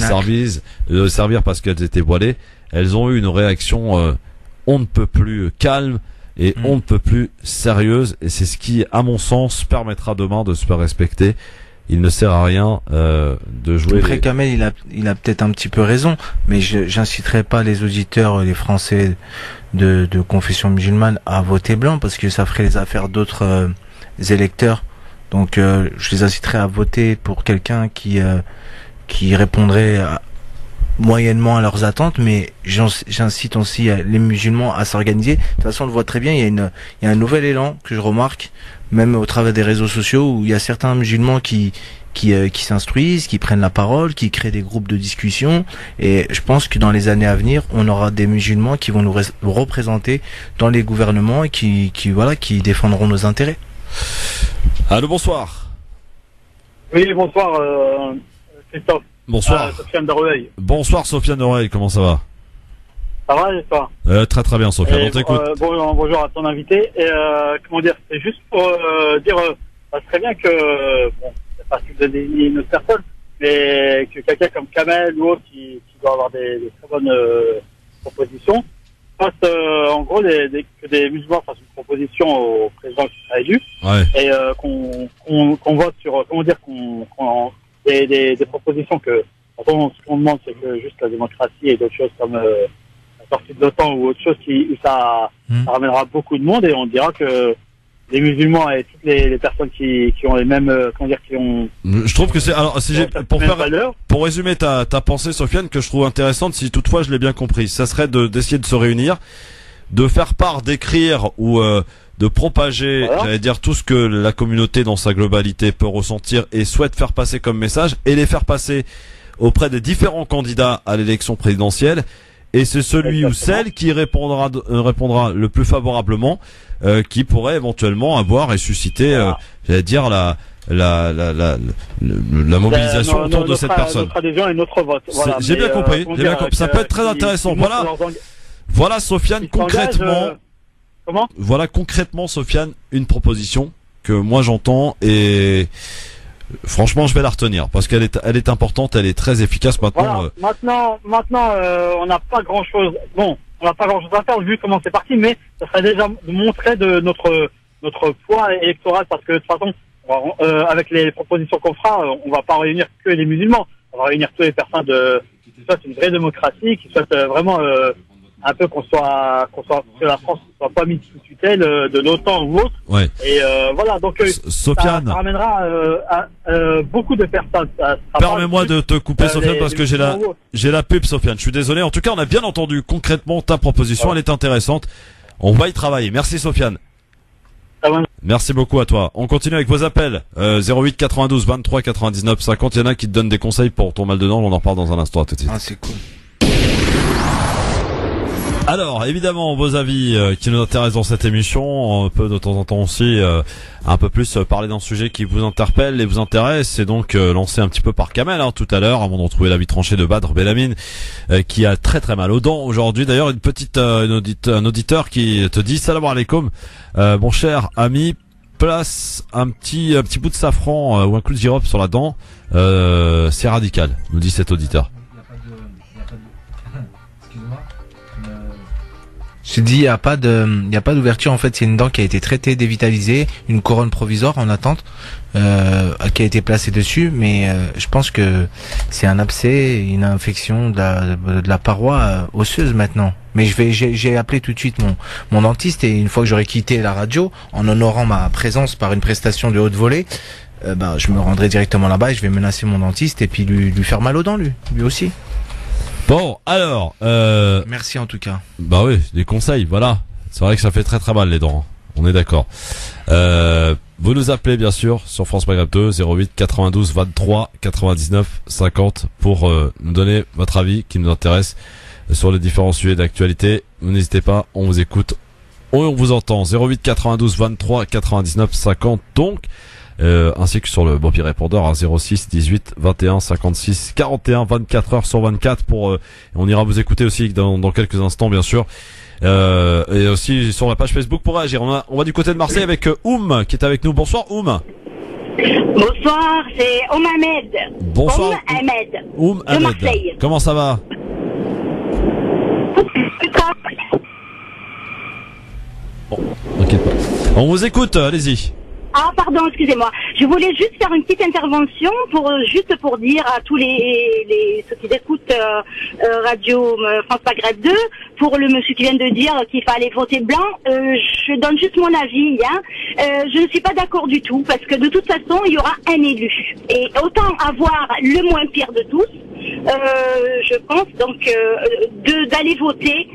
de servir parce qu'elles étaient voilées. Elles ont eu une réaction on ne peut plus calme et on ne peut plus sérieuse, et c'est ce qui, à mon sens, permettra demain de se faire respecter. Il ne sert à rien de jouer. Après, Kamel, il a peut-être un petit peu raison, mais j'inciterai pas les auditeurs, les Français de confession musulmane à voter blanc, parce que ça ferait les affaires d'autres électeurs. Donc, je les inciterai à voter pour quelqu'un qui répondrait moyennement à leurs attentes, mais j'incite aussi les musulmans à s'organiser. De toute façon, on le voit très bien, il y a un nouvel élan que je remarque, même au travers des réseaux sociaux, où il y a certains musulmans qui s'instruisent, qui prennent la parole, qui créent des groupes de discussion, et je pense que dans les années à venir, on aura des musulmans qui vont nous représenter dans les gouvernements et qui défendront nos intérêts. Allô, bonsoir. Oui, bonsoir, Christophe. Bonsoir. Sofiane de Rueil. Bonsoir, Sofiane de Rueil, comment ça va? Ça va, et toi? Très très bien, Sofiane, on t'écoute. Bonjour à ton invité. Et comment dire, c'est juste pour dire, ça serait bien que, bon, c'est facile de désigner une autre personne, mais que quelqu'un comme Kamel ou autre qui doit avoir des très bonnes propositions, fasse en gros que des musulmans fassent une proposition au président qui sera élu, et qu'on vote sur, comment dire, des propositions que, ce qu'on demande, c'est que juste la démocratie et d'autres choses comme la sortie de l'OTAN ou autre chose où ça ramènera beaucoup de monde, et on dira que les musulmans et toutes les personnes qui ont les mêmes, comment dire, qui ont... Je trouve que pour résumer ta pensée, Sofiane, que je trouve intéressante, si toutefois je l'ai bien compris, ça serait d'essayer de se réunir, de faire part, d'écrire ou de propager, j'allais dire, tout ce que la communauté dans sa globalité peut ressentir et souhaite faire passer comme message, et les faire passer auprès des différents candidats à l'élection présidentielle, et c'est celui ou celle qui répondra le plus favorablement qui pourrait éventuellement avoir et susciter, j'allais dire, la mobilisation autour de cette personne. Notre adhésion et notre vote. Voilà. J'ai bien compris. Ça peut être très intéressant. Voilà, Sofiane, concrètement. Comment ? Voilà concrètement, Sofiane, une proposition que moi j'entends, et franchement je vais la retenir parce qu'elle est importante, elle est très efficace maintenant. Voilà. Maintenant, on n'a pas grand chose. Bon, on n'a pas grand chose à faire vu comment c'est parti, mais ça serait déjà de montrer de notre poids électoral, parce que de toute façon, avec les propositions qu'on fera, on va pas réunir que les musulmans, on va réunir toutes les personnes qui souhaitent une vraie démocratie, qui souhaitent vraiment un peu que la France ne soit pas mise sous tutelle de l'OTAN ou autre. Ouais. Et voilà, donc Sofiane, ça ramènera beaucoup de personnes. Permets-moi de te couper, Sofiane, parce que j'ai la pub, Sofiane. Je suis désolé. En tout cas, on a bien entendu concrètement ta proposition. Elle est intéressante. On va y travailler. Merci, Sofiane. Merci beaucoup à toi. On continue avec vos appels. 08 92 23 99 50. Il y en a qui te donnent des conseils pour ton mal de dents. On en reparle dans un instant. À tout de suite. Ah, c'est cool. Alors, évidemment, vos avis qui nous intéressent dans cette émission. On peut de temps en temps aussi un peu plus parler d'un sujet qui vous interpelle et vous intéresse. C'est donc lancé un petit peu par Kamel tout à l'heure, avant de retrouver l'avis tranché de Badr Belamine, qui a très très mal aux dents aujourd'hui. D'ailleurs, un auditeur qui te dit: salam alaikum, mon cher ami, place un petit bout de safran ou un clou de girofle sur la dent, c'est radical, nous dit cet auditeur. Je dis, il y a pas d'ouverture. En fait, c'est une dent qui a été traitée, dévitalisée, une couronne provisoire en attente, qui a été placée dessus. Mais je pense que c'est un abcès, une infection de la paroi osseuse maintenant. Mais j'ai appelé tout de suite mon dentiste, et une fois que j'aurai quitté la radio, en honorant ma présence par une prestation de haute volée, je me rendrai directement là-bas et je vais menacer mon dentiste et puis lui faire mal aux dents, lui aussi. Bon, alors... Merci en tout cas. Bah oui, des conseils, voilà. C'est vrai que ça fait très très mal les dents. On est d'accord. Vous nous appelez bien sûr sur France Maghreb 2, 08 92 23 99 50 pour nous donner votre avis qui nous intéresse sur les différents sujets d'actualité. Vous n'hésitez pas, on vous écoute, on vous entend. 08 92 23 99 50 donc. Ainsi que sur le Bobby Répondeur 06 18 21 56 41 24 heures sur 24 pour on ira vous écouter aussi dans quelques instants bien sûr, et aussi sur la page Facebook pour réagir. On va du côté de Marseille avec qui est avec nous. Bonsoir Bonsoir, c'est Ahmed. Bonsoir Ahmed. Marseille. Comment ça va? Bon, t'inquiète pas. On vous écoute, allez-y. Ah, pardon, excusez-moi. Je voulais juste faire une petite intervention pour dire à tous ceux qui écoutent Radio France Maghreb 2, pour le monsieur qui vient de dire qu'il fallait voter blanc, je donne juste mon avis. Je ne suis pas d'accord du tout, parce que de toute façon, il y aura un élu. Et autant avoir le moins pire de tous, je pense donc d'aller voter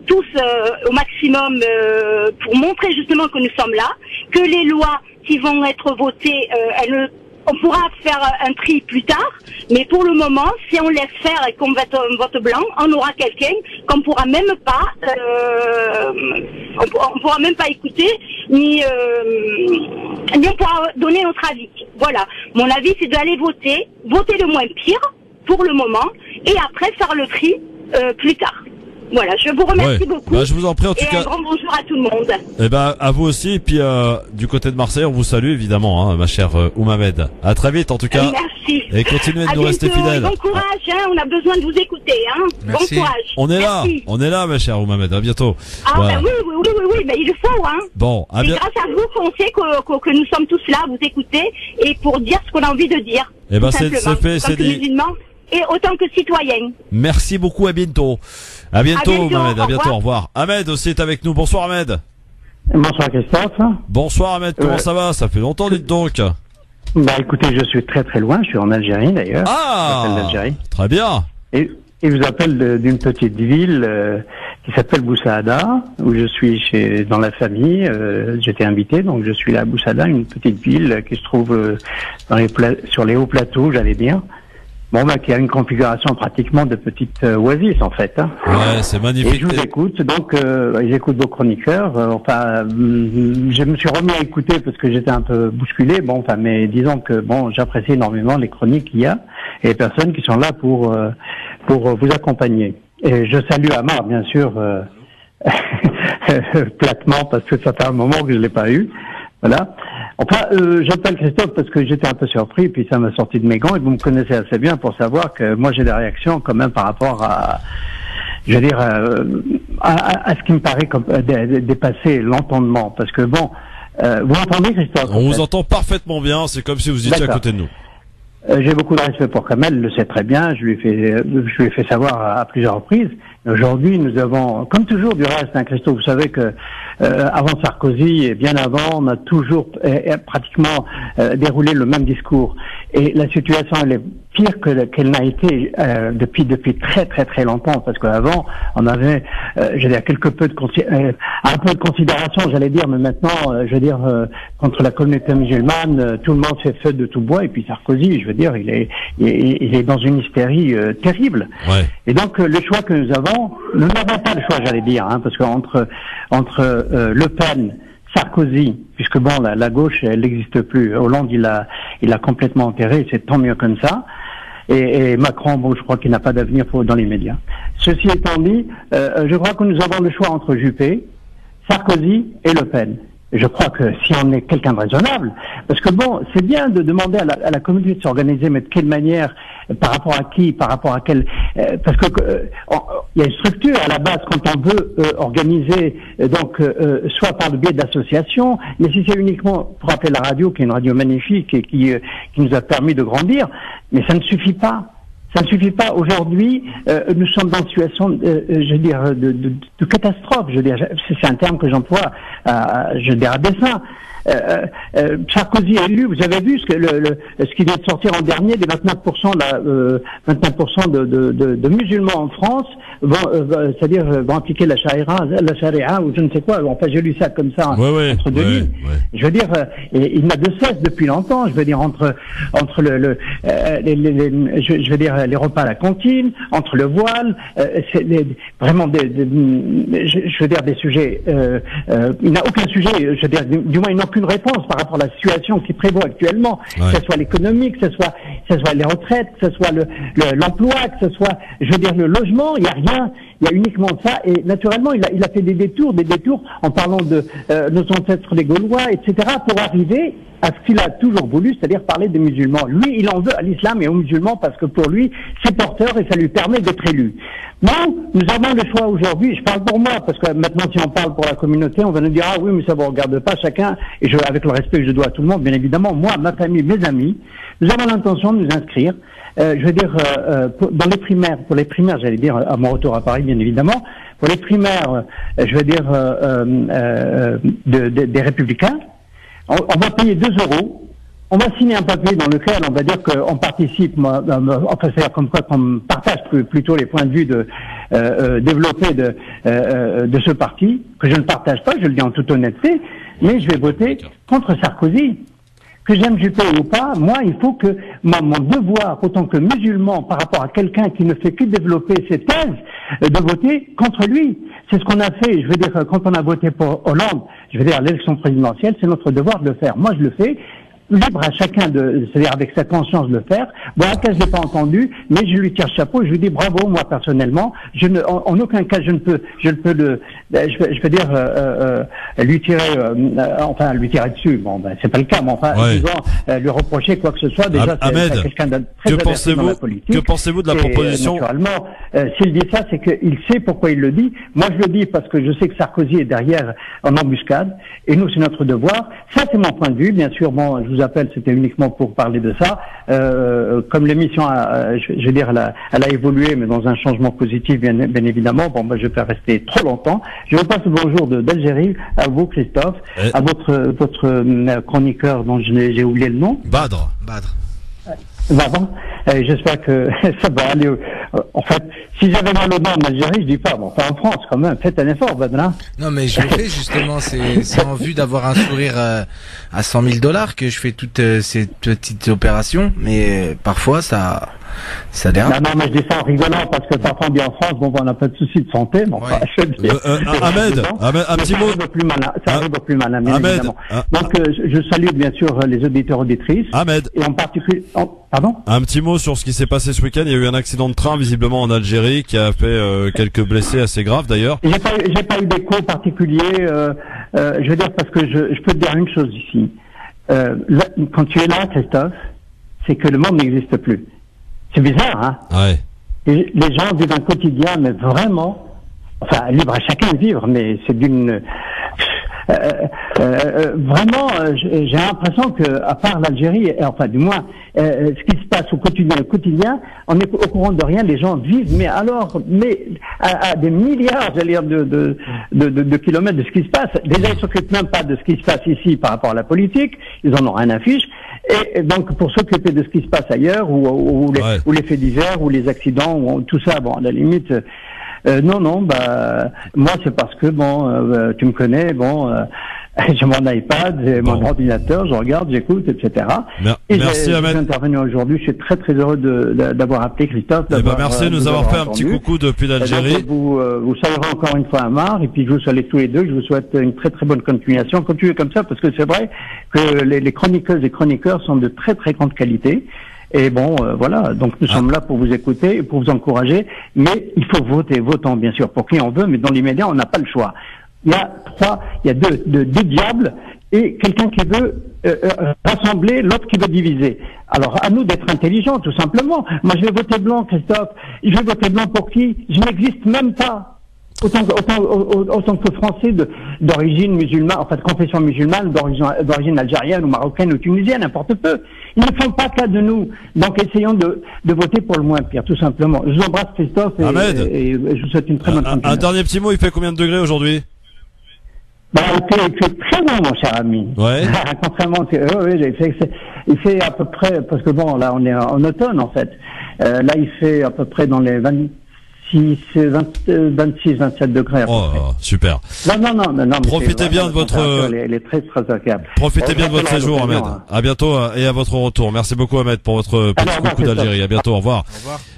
tous au maximum pour montrer justement que nous sommes là, que les lois qui vont être votées, on pourra faire un tri plus tard, mais pour le moment, si on laisse faire et qu'on vote blanc, on aura quelqu'un qu'on pourra même pas, on pourra même pas écouter, ni on pourra donner notre avis. Voilà. Mon avis, c'est d'aller voter le moins pire pour le moment, et après faire le tri plus tard. Voilà, je vous remercie beaucoup. Je vous en prie en tout cas. Un grand bonjour à tout le monde. Et à vous aussi. Et puis du côté de Marseille, on vous salue évidemment, ma chère Oumamed. À très vite en tout cas. Merci. Et continuez de nous rester fidèles. Bon courage, on a besoin de vous écouter. Merci. Bon courage. On est là, ma chère Oumamed. À bientôt. Voilà. Oui, mais il le faut. Bon, c'est grâce à vous qu'on sait que nous sommes tous là, vous écouter et pour dire ce qu'on a envie de dire. C'est fait, c'est dit. Musulmans et autant que citoyens. Merci beaucoup, à bientôt. À bientôt, Ahmed, à bientôt, au revoir. Ahmed aussi est avec nous. Bonsoir, Ahmed. Bonsoir, Christophe. Bonsoir, Ahmed, comment ça va? Ça fait longtemps, dites donc. Écoutez, je suis très très loin, je suis en Algérie d'ailleurs. Ah, très bien. Et je vous appelle d'une petite ville qui s'appelle Boussaada, où je suis dans la famille. J'étais invité, donc je suis là à Boussaada, une petite ville qui se trouve sur les hauts plateaux, j'allais dire. Qui a une configuration pratiquement de petite oasis en fait. Ouais, c'est magnifique. Et je vous écoute, donc j'écoute vos chroniqueurs. Je me suis remis à écouter parce que j'étais un peu bousculé. Mais disons que j'apprécie énormément les chroniques qu'il y a et les personnes qui sont là pour vous accompagner. Et je salue Amar, bien sûr, platement parce que ça fait un moment que je l'ai pas eu. Voilà. J'appelle Christophe parce que j'étais un peu surpris, puis ça m'a sorti de mes gants, et vous me connaissez assez bien pour savoir que moi j'ai des réactions quand même par rapport à ce qui me paraît comme dépasser l'entendement. Parce que vous entendez, Christophe? On vous entend parfaitement bien, c'est comme si vous étiez à côté de nous. J'ai beaucoup de respect pour Kamel, il le sait très bien, je lui ai fait savoir à plusieurs reprises. Aujourd'hui, nous avons, comme toujours du reste, Christophe, vous savez que avant Sarkozy et bien avant, on a toujours pratiquement déroulé le même discours. Et la situation, elle est pire qu'elle n'a été depuis très très très longtemps, parce qu'avant, on avait, un peu de considération, j'allais dire, mais maintenant, contre la communauté musulmane, tout le monde fait feu de tout bois, et puis Sarkozy, il est dans une hystérie terrible. Ouais. Et donc, le choix que nous avons, nous n'avons pas le choix, j'allais dire, parce qu'entre Le Pen, Sarkozy, puisque la gauche, elle n'existe plus. Hollande, il a complètement enterré, c'est tant mieux comme ça. Et Macron, je crois qu'il n'a pas d'avenir dans les médias. Ceci étant dit, je crois que nous avons le choix entre Juppé, Sarkozy et Le Pen. Je crois que si on est quelqu'un de raisonnable, parce que c'est bien de demander à la communauté de s'organiser, mais de quelle manière, par rapport à qui, par rapport à quel, parce que il y a une structure à la base quand on veut organiser, soit par le biais d'associations, mais si c'est uniquement pour appeler la radio, qui est une radio magnifique et qui nous a permis de grandir, mais ça ne suffit pas. Ça ne suffit pas. Aujourd'hui, nous sommes dans une situation, de catastrophe. C'est un terme que j'emploie, à dessein. Sarkozy est élu. Vous avez vu ce qui vient de sortir en dernier, les 29% de musulmans en France vont appliquer la charia ou je ne sais quoi. Enfin, j'ai lu ça comme ça entre deux lignes. Je veux dire, il n'a de cesse depuis longtemps. Je veux dire entre les repas à la cantine, entre le voile, c'est vraiment des sujets. Il n'a aucun sujet. Je veux dire, du moins, il n'a aucune réponse par rapport à la situation qui prévaut actuellement, que ce soit l'économique, que ce soit les retraites, que ce soit l'emploi, que ce soit, le logement. Il n'y a rien. rien. Il y a uniquement ça. Et naturellement, il a fait des détours en parlant de nos ancêtres les Gaulois, etc., pour arriver à ce qu'il a toujours voulu, c'est-à-dire parler des musulmans. Lui, il en veut à l'islam et aux musulmans parce que pour lui, c'est porteur et ça lui permet d'être élu. Nous avons le choix aujourd'hui. Je parle pour moi parce que maintenant, si on parle pour la communauté, on va nous dire ah oui, mais ça vous regarde pas chacun. Et avec le respect que je dois à tout le monde, bien évidemment, moi, ma famille, mes amis, nous avons l'intention de nous inscrire. Je veux dire dans les primaires, pour les primaires, j'allais dire à mon retour à Paris, bien évidemment. Pour les primaires, je veux dire des Républicains. On va payer 2 €. On va signer un papier dans lequel on va dire qu'on participe, enfin c'est-à-dire comme quoi qu'on partage plutôt les points de vue développés de ce parti, que je ne partage pas, je le dis en toute honnêteté, mais je vais voter contre Sarkozy. Que j'aime Juppé ou pas, moi il faut que mon devoir, autant que musulman, par rapport à quelqu'un qui ne fait que développer ses thèses, de voter contre lui. C'est ce qu'on a fait, je veux dire, quand on a voté pour Hollande, je veux dire, l'élection présidentielle, c'est notre devoir de le faire. Moi, je le fais, libre à chacun c'est-à-dire avec sa conscience de le faire. Voilà, je l'ai pas entendu, mais je lui tire chapeau, je lui dis bravo, moi, personnellement. En aucun cas, je peux lui tirer dessus. Bon, ben, c'est pas le cas, mais enfin, disons, lui reprocher quoi que ce soit, déjà, c'est quelqu'un de très averti dans la politique. Que pensez-vous de la proposition? Naturellement, s'il dit ça, c'est qu'il sait pourquoi il le dit. Moi, je le dis parce que je sais que Sarkozy est derrière en embuscade, et nous, c'est notre devoir. Ça, c'est mon point de vue, bien sûr. Bon, je vous appelle, c'était uniquement pour parler de ça. Comme l'émission, je veux dire, elle a évolué, mais dans un changement positif, bien évidemment. Bon, moi, je vais pas rester trop longtemps. Je vous passe le bonjour d'Algérie à vous, Christophe, à votre chroniqueur dont j'ai oublié le nom. Badr. J'espère que ça va aller. En fait, si j'avais mal au dents en Algérie, je dis pas. Bon, enfin en France, quand même, faites un effort, Badr. Non, mais je le fais justement. C'est en vue d'avoir un sourire à 100 000 $, que je fais toutes ces petites opérations. Mais parfois, ça dérape. Non, mais je dis ça en rigolant parce que parfois on dit en France, bon, on n'a pas de soucis de santé. Bon, enfin, Ahmed, un petit mot. Ça arrive au plus malin, bien évidemment. Donc, je salue bien sûr les auditeurs auditrices. Ahmed. Et en particulier. Pardon? Un petit mot sur ce qui s'est passé ce week-end. Il y a eu un accident de train visiblement en Algérie qui a fait quelques blessés assez graves d'ailleurs. J'ai pas eu d'écho particulier. Je veux dire parce que je peux te dire une chose ici. Là, quand tu es là, Christophe, c'est que le monde n'existe plus. C'est bizarre, hein? Ouais. Et les gens vivent un quotidien, mais vraiment, enfin, libre à chacun de vivre, mais c'est d'une... vraiment, j'ai l'impression que, à part l'Algérie, enfin du moins, ce qui se passe au quotidien, on est au courant de rien. Les gens vivent, mais à des milliards, j'allais dire, de kilomètres de ce qui se passe. Déjà, ils s'occupent même pas de ce qui se passe ici par rapport à la politique. Ils en ont rien à fiche. Et donc, pour s'occuper de ce qui se passe ailleurs, ou les faits divers, ou les accidents, ou tout ça, bon, à la limite. Non, moi c'est parce que tu me connais, j'ai mon iPad, j'ai mon ordinateur, je regarde, j'écoute, etc. Merci Ahmed. Je suis intervenu aujourd'hui, je suis très très heureux d'avoir appelé Christophe. Merci de nous avoir fait un petit coucou depuis l'Algérie. Vous saluerez encore une fois Amar, et puis je vous salue tous les deux, je vous souhaite une très très bonne continuation. Continuez comme ça, parce que c'est vrai que les chroniqueuses et chroniqueurs sont de très très grande qualité. Et voilà, donc nous sommes là pour vous écouter et pour vous encourager, mais il faut voter, votons bien sûr pour qui on veut, mais dans l'immédiat on n'a pas le choix. Il y a deux diables et quelqu'un qui veut rassembler, l'autre qui veut diviser. Alors à nous d'être intelligents, tout simplement. Moi je vais voter blanc, Christophe. Je vais voter blanc pour qui? Je n'existe même pas. Autant que français d'origine musulmane, en fait, confession musulmane, d'origine algérienne ou marocaine ou tunisienne, n'importe peu. Ils ne font pas cas de nous. Donc, essayons de voter pour le moins pire, tout simplement. Je vous embrasse, Christophe, et je vous souhaite une très bonne continuation. Un dernier petit mot, il fait combien de degrés aujourd'hui? Il fait très bon, mon cher ami. Ouais. Contrairement, il fait à peu près, parce que là, on est en automne, en fait. Là, il fait à peu près dans les 26, 27 degrés. Oh, super. Non. Profitez bien de votre, profitez bien de votre séjour, Ahmed. À bientôt et à votre retour. Merci beaucoup, Ahmed, pour votre petit coucou d'Algérie. À bientôt. Au revoir.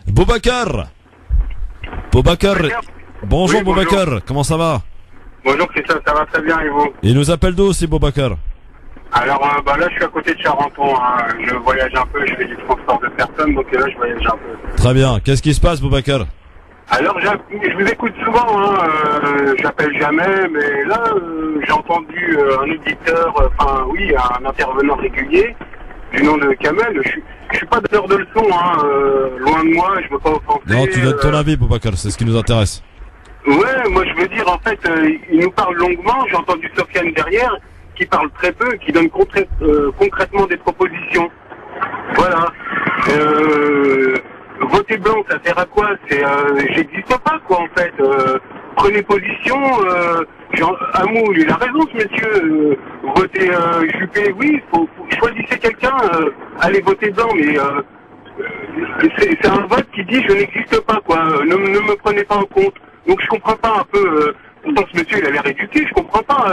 Boubacar. Bonjour, Boubacar. Comment ça va? Bonjour, Christophe. Ça va très bien, et vous? Il nous appelle d'où aussi, Boubacar? Alors, là, je suis à côté de Charenton. Je voyage un peu. Je fais du transport de personnes, donc là, je voyage un peu. Très bien. Qu'est-ce qui se passe, Boubacar? Alors, je vous écoute souvent, hein, j'appelle jamais, mais là, j'ai entendu un auditeur, un intervenant régulier, du nom de Kamel. Je suis pas donneur de leçons, hein, loin de moi, je veux pas offenser. Non, tu donnes ton avis, Boubacar, c'est ce qui nous intéresse. Ouais, moi je veux dire, en fait, il nous parle longuement, j'ai entendu Sofiane derrière, qui parle très peu, qui donne concrètement des propositions. Voilà. Voter blanc, ça sert à quoi? J'existe pas, quoi, en fait. Prenez position. Amou, il a raison, ce monsieur. Voter Juppé, oui, faut choisissez quelqu'un. Allez voter blanc, mais c'est un vote qui dit je n'existe pas, quoi. Ne me prenez pas en compte. Donc je comprends pas un peu. Pourtant, ce monsieur, il a l'air éduqué. Je comprends pas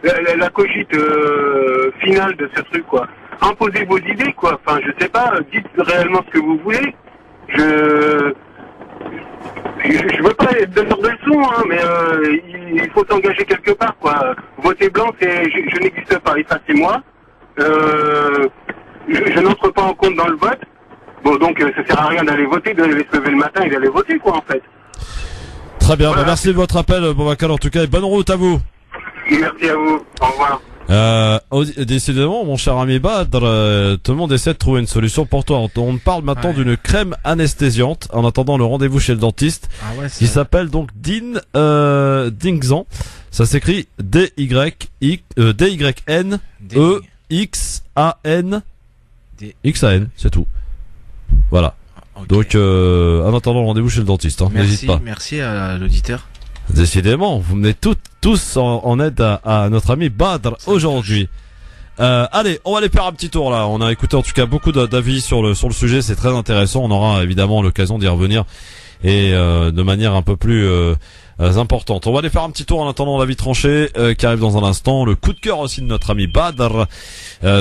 la cogite finale de ce truc, quoi. Imposez vos idées, quoi. Enfin, je sais pas. Dites réellement ce que vous voulez. Je veux pas être donneur de leçons, hein, mais il faut s'engager quelque part, quoi. Voter blanc, c'est je n'existe pas, effacez-moi. Je n'entre pas en compte dans le vote. Bon, donc ça sert à rien d'aller voter, d'aller se lever le matin et d'aller voter, quoi, en fait. Très bien, voilà. Merci de votre appel, Boubacar, en tout cas, et bonne route à vous. Merci à vous, au revoir. Décidément, mon cher ami Badr, tout le monde essaie de trouver une solution pour toi. On parle maintenant d'une crème anesthésiante en attendant le rendez-vous chez le dentiste, qui s'appelle donc Dingxan. Ça s'écrit D-Y-N-E-X-A-N. X-A-N, c'est tout. Voilà. Okay. Donc, en attendant le rendez-vous chez le dentiste, hein, n'hésite pas. Merci à l'auditeur. Décidément, vous venez tous en aide à notre ami Badr aujourd'hui. Allez, on va aller faire un petit tour là. On a écouté en tout cas beaucoup d'avis sur le sujet, c'est très intéressant. On aura évidemment l'occasion d'y revenir et de manière un peu plus importante. On va aller faire un petit tour en attendant l'avis tranché qui arrive dans un instant. Le coup de cœur aussi de notre ami Badr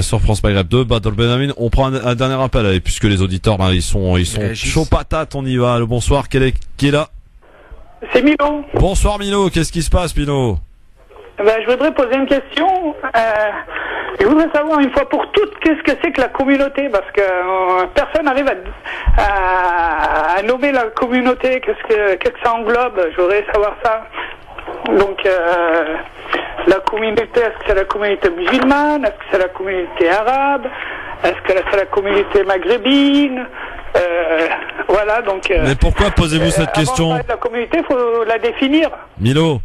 sur France Maghreb 2, Badr Benhamine. On prend un dernier appel allez, puisque les auditeurs là ils sont chauds patates. On y va. Le bonsoir, qui est là? C'est Milo. Bonsoir Milo, qu'est-ce qui se passe Milo? Je voudrais poser une question. Je voudrais savoir une fois pour toutes qu'est-ce que c'est que la communauté, parce que personne n'arrive à nommer la communauté, qu'est-ce que ça englobe. Je voudrais savoir ça. Donc la communauté, est-ce que c'est la communauté musulmane? Est-ce que c'est la communauté arabe? Est-ce que c'est la communauté maghrébine? Voilà, donc. Mais pourquoi posez-vous cette question? La communauté, faut la définir. Milo,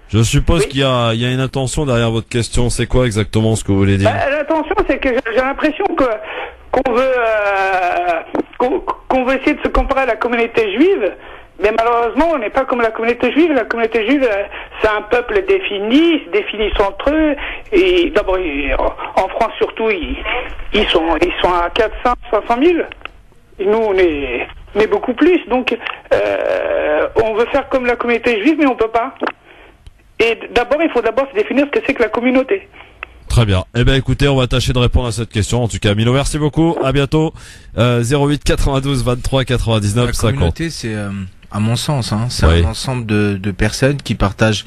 je suppose qu'il y a une intention derrière votre question. C'est quoi exactement ce que vous voulez dire? L'intention, c'est que j'ai l'impression qu'on veut essayer de se comparer à la communauté juive. Mais malheureusement, on n'est pas comme la communauté juive. La communauté juive, c'est un peuple défini, ils se définissent entre eux. Et d'abord, en France surtout, ils sont à 400, 500 000. Et nous, on est beaucoup plus. Donc, on veut faire comme la communauté juive, mais on peut pas. Et d'abord, il faut se définir ce que c'est que la communauté. Très bien. Eh bien, écoutez, on va tâcher de répondre à cette question. En tout cas, Milo, merci beaucoup. À bientôt. 08 92 23 99 50. La communauté, c'est, à mon sens, hein, c'est un ensemble de personnes qui partagent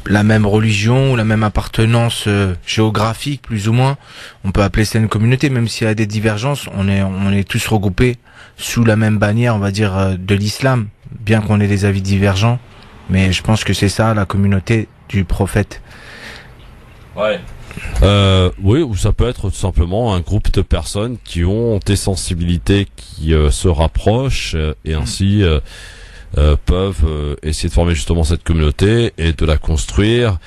la même religion ou la même appartenance géographique, plus ou moins. On peut appeler ça une communauté, même s'il y a des divergences. On est tous regroupés sous la même bannière, on va dire, de l'islam, bien qu'on ait des avis divergents. Mais je pense que c'est ça, la communauté du prophète. Ouais. Oui, ou ça peut être tout simplement un groupe de personnes qui ont des sensibilités qui se rapprochent et ainsi peuvent essayer de former justement cette communauté et de la construire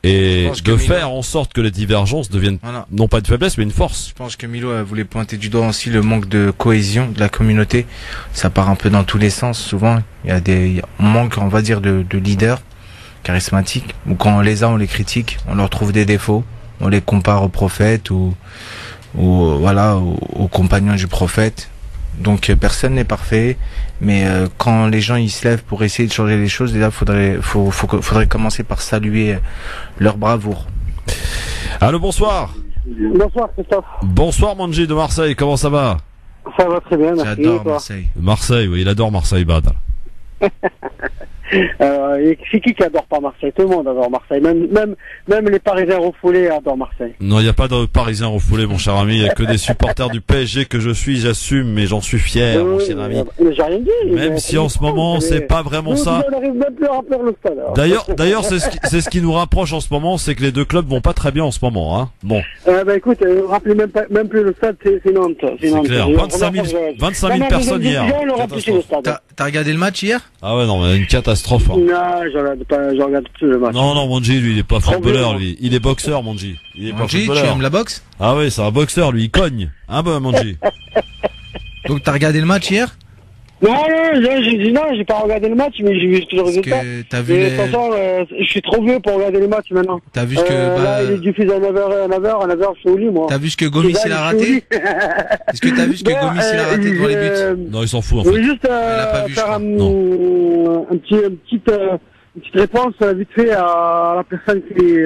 et de faire en sorte que les divergences deviennent non pas une faiblesse mais une force. Je pense que Milo voulait pointer du doigt aussi le manque de cohésion de la communauté. Ça part un peu dans tous les sens. Souvent, on manque, on va dire, de leaders charismatiques. Ou quand on les a, on les critique, on leur trouve des défauts, on les compare aux prophètes ou voilà aux compagnons du prophète. Donc personne n'est parfait, mais quand les gens ils se lèvent pour essayer de changer les choses, déjà faudrait commencer par saluer leur bravoure. Allô, bonsoir. Bonsoir Christophe. Bonsoir Manji de Marseille, comment ça va? Ça va très bien, merci. J'adore Marseille. Marseille, oui, il adore Marseille, Badr. Et c'est qui adore pas Marseille? Tout le monde adore Marseille. Même les Parisiens refoulés adorent Marseille. Non, il n'y a pas de Parisiens refoulés, mon cher ami. Il n'y a que des supporters du PSG que je suis, j'assume, mais j'en suis fier, mon cher ami. Mais j'ai rien dit. Même si en ce moment, c'est pas vraiment ça. On n'arrive même plus à remplir le stade. D'ailleurs, c'est ce qui nous rapproche en ce moment, c'est que les deux clubs vont pas très bien en ce moment, hein. Bon. Écoute, rappelez même plus le stade, c'est Nantes. C'est clair. 25 000 personnes hier. T'as regardé le match hier? Ah ouais, non, mais une catastrophe. Hein. Non, je regarde plus le match. Non, Monji, lui, il est pas footballeur, lui. Il est boxeur, Monji. Il est pas footballeur. Tu aimes la boxe? Ah ouais, c'est un boxeur, lui, il cogne. Hein, Monji. Donc t'as regardé le match hier? Non, j'ai pas regardé le match, mais j'ai vu le résultat. De toute façon, je suis trop vieux pour regarder le match maintenant. T'as vu ce que... Là, il est diffusé à 9h, je suis au lit, moi. T'as vu ce que Gomis il a raté? Est-ce que t'as vu ce que Gomis il a raté devant les buts? Non, il s'en fout, en fait. Je voulais juste faire une petite réponse vite fait à la personne qui...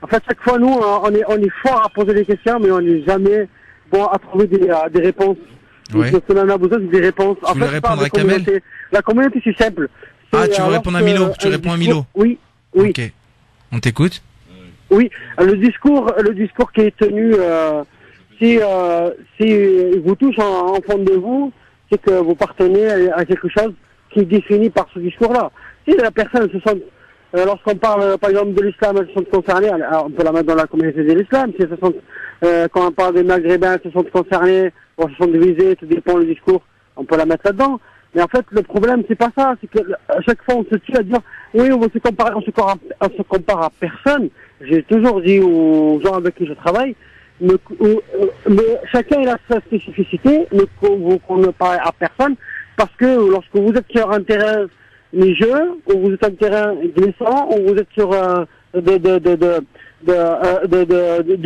En fait, chaque fois, nous, on est fort à poser des questions, mais on n'est jamais bon à trouver des réponses. Ouais. Ce qu'on en a besoin, c'est des réponses. Tu veux répondre à Kamel? La communauté, c'est simple. Ah, tu veux répondre à Milo? Tu réponds à Milo? Oui. Ok. On t'écoute? Oui. Le discours qui est tenu, si vous touche en fond de vous, c'est que vous partenez à quelque chose qui est défini par ce discours-là. Si la personne se sent, lorsqu'on parle, par exemple, de l'islam, elle se sent concernée, on peut la mettre dans la communauté de l'islam. Si elle se sent, quand on parle des Maghrébins, elle se sent concernée, ou elle se sent divisée, tout dépend du discours, on peut la mettre là-dedans. Mais en fait, le problème, c'est pas ça. C'est que à chaque fois, on se tue à dire, oui, on se compare à personne. J'ai toujours dit aux gens avec qui je travaille, mais chacun a sa spécificité, mais qu'on ne parle à personne, parce que lorsque vous êtes sur un terrain neigeux, ou vous êtes sur un terrain glissant, ou vous êtes sur de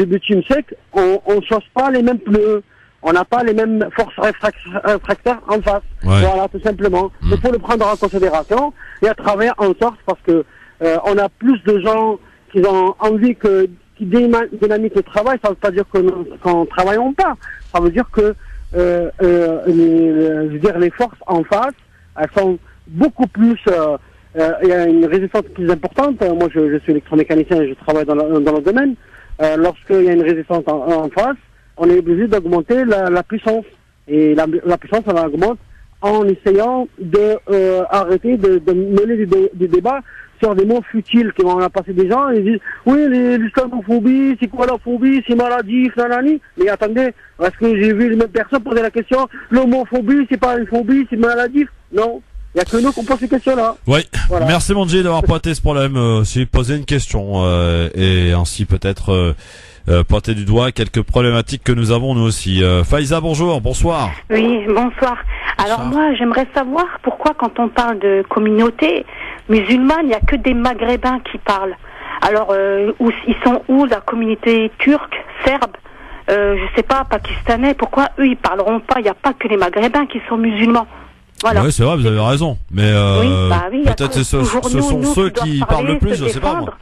bitume sec, on change pas les mêmes pneus. On n'a pas les mêmes forces réfractaires en face. Ouais. Voilà, tout simplement. Il faut le prendre en considération et à travailler en sorte, parce que on a plus de gens qui ont envie qui dynamiquent le travail. Ça ne veut pas dire qu'on ne travaillons pas. Ça veut dire que les forces en face, elles sont beaucoup plus. Il y a une résistance plus importante. Moi, je suis électromécanicien et je travaille dans le domaine. Lorsqu'il y a une résistance en face, on est obligé d'augmenter la puissance. Et la puissance, elle augmente en essayant de arrêter de mener des débats sur des mots futiles. On a passé des gens et ils disent oui, l'islamophobie, c'est quoi la phobie, c'est maladif, nanani. Mais attendez, est-ce que j'ai vu les mêmes personnes poser la question, l'homophobie, c'est pas une phobie, c'est maladif? Non. Il n'y a que nous qu'on pose ces questions-là. Oui. Voilà. Merci Monji d'avoir pointé ce problème, aussi posé une question et ainsi peut-être pointer du doigt quelques problématiques que nous avons nous aussi. Faiza, bonsoir. Oui, bonsoir. Alors moi, j'aimerais savoir pourquoi quand on parle de communauté musulmane, il n'y a que des Maghrébins qui parlent. Alors, ils sont où la communauté turque, serbe, je sais pas, pakistanais, pourquoi eux ils parleront pas? Il n'y a pas que les Maghrébins qui sont musulmans. Voilà. Oui, c'est vrai, vous avez raison. Mais peut-être ce sont ceux qui parlent le plus, je sais pas moi.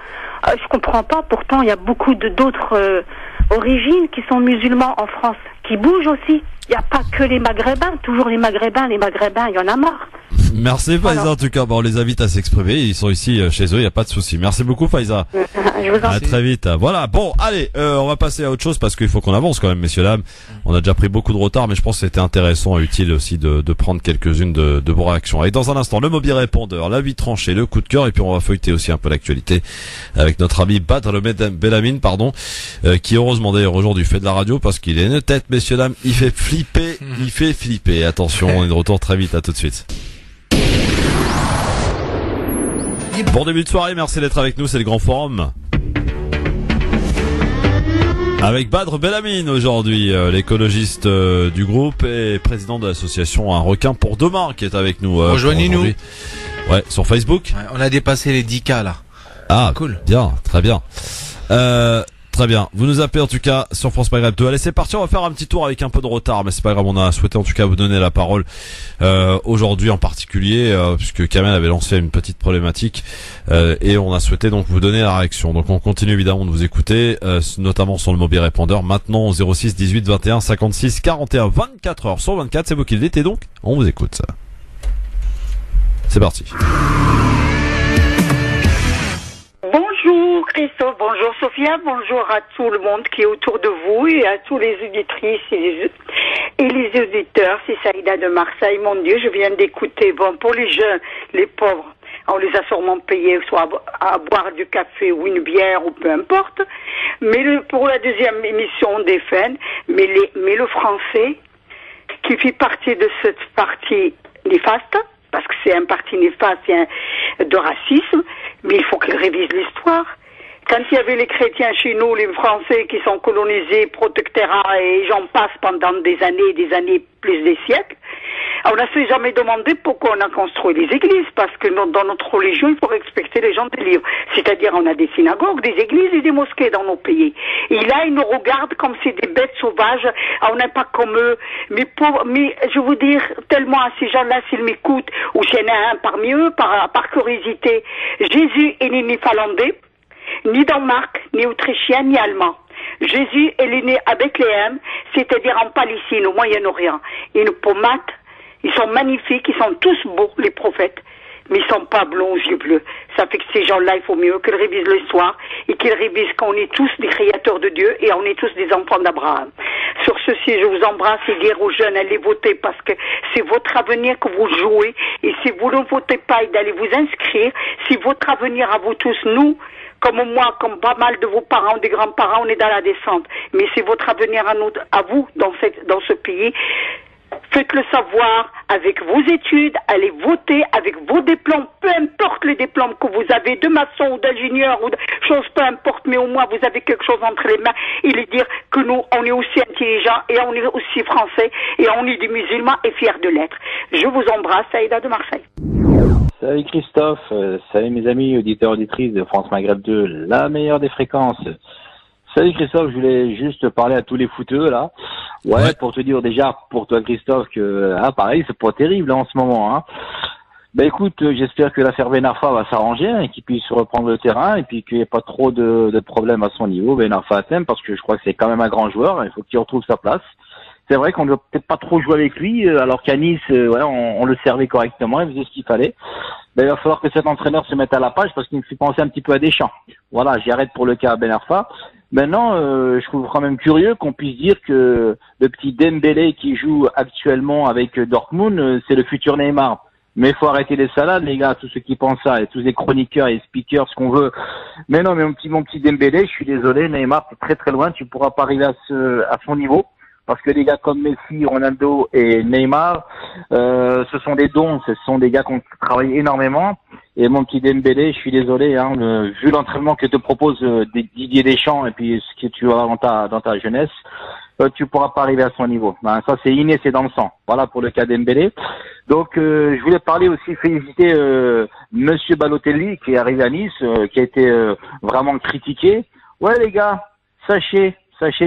Je comprends pas, pourtant il y a beaucoup d'autres origines qui sont musulmans en France, qui bougent aussi. Il n'y a pas que les Maghrébins, toujours les Maghrébins, il y en a marre. Merci Faiza, en tout cas, on les invite à s'exprimer, ils sont ici chez eux, il n'y a pas de souci. Merci beaucoup Faiza. Je vous en prie. À très vite. Voilà, bon, allez, on va passer à autre chose parce qu'il faut qu'on avance quand même, messieurs, dames. On a déjà pris beaucoup de retard, mais je pense que c'était intéressant et utile aussi de prendre quelques-unes de vos réactions. Allez, dans un instant, le mobile répondeur, la vie tranchée, le coup de cœur, et puis on va feuilleter aussi un peu l'actualité avec notre ami Badr Belamine, qui heureusement d'ailleurs aujourd'hui fait de la radio parce qu'il a une tête, messieurs, dames, il fait flipper. Attention, on est de retour très vite, à tout de suite. Bon début de soirée, merci d'être avec nous, c'est le Grand Forum. Avec Badr Belamine aujourd'hui, l'écologiste du groupe et président de l'association Un requin pour demain qui est avec nous. Rejoignez-nous. Ouais, sur Facebook. Ouais, on a dépassé les 10K là. Ah, cool. Bien, très bien. Très bien. Vous nous appelez en tout cas sur France Maghreb 2. Allez, c'est parti. On va faire un petit tour avec un peu de retard, mais c'est pas grave. On a souhaité en tout cas vous donner la parole aujourd'hui en particulier, puisque Kamel avait lancé une petite problématique et on a souhaité donc vous donner la réaction. Donc on continue évidemment de vous écouter, notamment sur le mobile répondeur. Maintenant au 06 18 21 56 41 24 heures sur 24. C'est vous qui le dites et donc on vous écoute. C'est parti. Bonjour Christophe, bonjour Sophia, bonjour à tout le monde qui est autour de vous et à tous les auditrices et les auditeurs. C'est Saïda de Marseille. Mon Dieu, je viens d'écouter. Bon, pour les jeunes, les pauvres, on les a sûrement payés soit à boire du café ou une bière ou peu importe. Mais pour la deuxième émission des FN, mais le français qui fait partie de cette partie néfaste, parce que c'est un parti néfaste de racisme, mais il faut qu'il révise l'histoire. Quand il y avait les chrétiens chez nous, les Français qui sont colonisés, protectorats et j'en passe pendant des années, plus des siècles, on ne s'est jamais demandé pourquoi on a construit les églises, parce que dans notre religion, il faut respecter les gens des livres. C'est-à-dire, on a des synagogues, des églises et des mosquées dans nos pays. Et là, ils nous regardent comme c'est des bêtes sauvages, on n'est pas comme eux. Mais je vous dire, tellement à ces gens-là, s'ils m'écoutent, ou s'il y en a un parmi eux, par curiosité, Jésus est né ni finlandais, ni Danemark, ni autrichien, ni allemand. Jésus est né à Bethléem, c'est-à-dire en Palestine, au Moyen-Orient. Et nos pomates, ils sont magnifiques, ils sont tous beaux, les prophètes, mais ils sont pas blonds aux yeux bleus. Ça fait que ces gens-là, il faut mieux qu'ils révisent l'histoire et qu'ils révisent qu'on est tous des créateurs de Dieu et on est tous des enfants d'Abraham. Sur ceci, je vous embrasse et dire aux jeunes, allez voter parce que c'est votre avenir que vous jouez et si vous ne votez pas et d'aller vous inscrire, c'est votre avenir à vous tous, nous, comme moi, comme pas mal de vos parents, des grands-parents, on est dans la descente. Mais c'est votre avenir à vous, dans ce pays. Faites-le savoir avec vos études, allez voter avec vos diplômes, peu importe les diplômes que vous avez, de maçon ou d'ingénieur ou de choses, peu importe, mais au moins vous avez quelque chose entre les mains et lui dire que nous, on est aussi intelligents et on est aussi français et on est des musulmans et fiers de l'être. Je vous embrasse, Saïda de Marseille. Salut Christophe, salut mes amis auditeurs auditrices de France Maghreb 2, la meilleure des fréquences. Salut Christophe, je voulais juste parler à tous les footeux là. Ouais, pour te dire déjà pour toi Christophe que pareil, c'est pas terrible là, en ce moment hein. Ben écoute, j'espère que l'affaire Ben Arfa va s'arranger et qu'il puisse reprendre le terrain et puis qu'il n'y ait pas trop de problèmes à son niveau. Ben Arfa t'aime parce que je crois que c'est quand même un grand joueur, il faut qu'il retrouve sa place. C'est vrai qu'on ne doit peut-être pas trop jouer avec lui, alors qu'à Nice, on le servait correctement, il faisait ce qu'il fallait. Ben, il va falloir que cet entraîneur se mette à la page parce qu'il me fait penser un petit peu à Deschamps. Voilà, j'arrête pour le cas Ben Arfa. Maintenant, je trouve quand même curieux qu'on puisse dire que le petit Dembélé qui joue actuellement avec Dortmund, c'est le futur Neymar. Mais il faut arrêter les salades, les gars, tous ceux qui pensent ça, et tous les chroniqueurs et speakers, ce qu'on veut. Mais non, mais mon petit Dembélé, je suis désolé, Neymar, c'est très très loin, tu pourras pas arriver à son niveau. Parce que les gars comme Messi, Ronaldo et Neymar, ce sont des dons, ce sont des gars qui ont travaillé énormément. Et mon petit Dembélé, je suis désolé, hein, vu l'entraînement que te propose Didier Deschamps et puis ce que tu vas dans ta jeunesse, tu pourras pas arriver à son niveau. Ben, ça c'est inné, c'est dans le sang. Voilà pour le cas Dembélé. Donc je voulais parler aussi, féliciter Monsieur Balotelli qui est arrivé à Nice, qui a été vraiment critiqué. Ouais les gars, sachez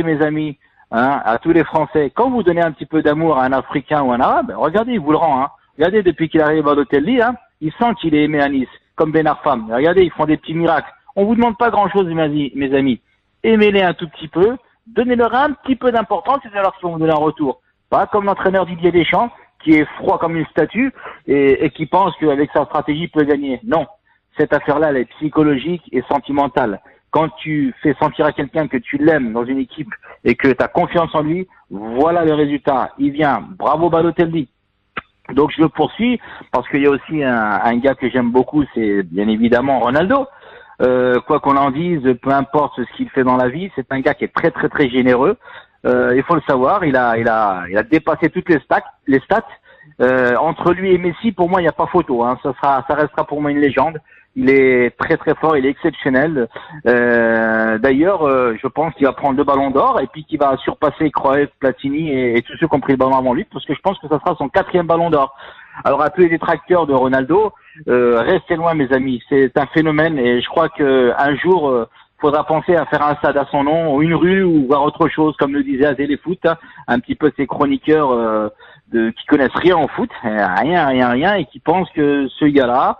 mes amis. Hein, à tous les Français, quand vous donnez un petit peu d'amour à un Africain ou un Arabe, regardez, il vous le rend. Hein. Regardez, depuis qu'il arrive à l'hôtel, hein, il sent qu'il est aimé à Nice, comme Ben Arfa. Regardez, ils font des petits miracles. On vous demande pas grand-chose, mes amis. Aimez-les un tout petit peu, donnez-leur un petit peu d'importance, c'est alors qu'ils vont vous donner un retour. Pas comme l'entraîneur Didier Deschamps, qui est froid comme une statue et qui pense qu'avec sa stratégie, il peut gagner. Non, cette affaire-là, elle est psychologique et sentimentale. Quand tu fais sentir à quelqu'un que tu l'aimes dans une équipe et que tu as confiance en lui, voilà le résultat. Il vient. Bravo Balotelli. Donc je le poursuis parce qu'il y a aussi un gars que j'aime beaucoup, c'est bien évidemment Ronaldo. Quoi qu'on en dise, peu importe ce qu'il fait dans la vie, c'est un gars qui est très très très généreux. Il faut le savoir, il a dépassé toutes les stats. Entre lui et Messi, pour moi, il n'y a pas photo. Hein. Ça restera pour moi une légende. Il est très très fort, il est exceptionnel. D'ailleurs, je pense qu'il va prendre le ballon d'or et puis qu'il va surpasser Cruyff, Platini et tous ceux qui ont pris le ballon avant lui, parce que je pense que ça sera son 4e ballon d'or. Alors à tous les détracteurs de Ronaldo, restez loin mes amis, c'est un phénomène et je crois que un jour faudra penser à faire un stade à son nom, ou une rue, ou voir autre chose, comme le disait à Téléfoot, hein, un petit peu ces chroniqueurs qui connaissent rien au foot, rien, et qui pensent que ce gars-là,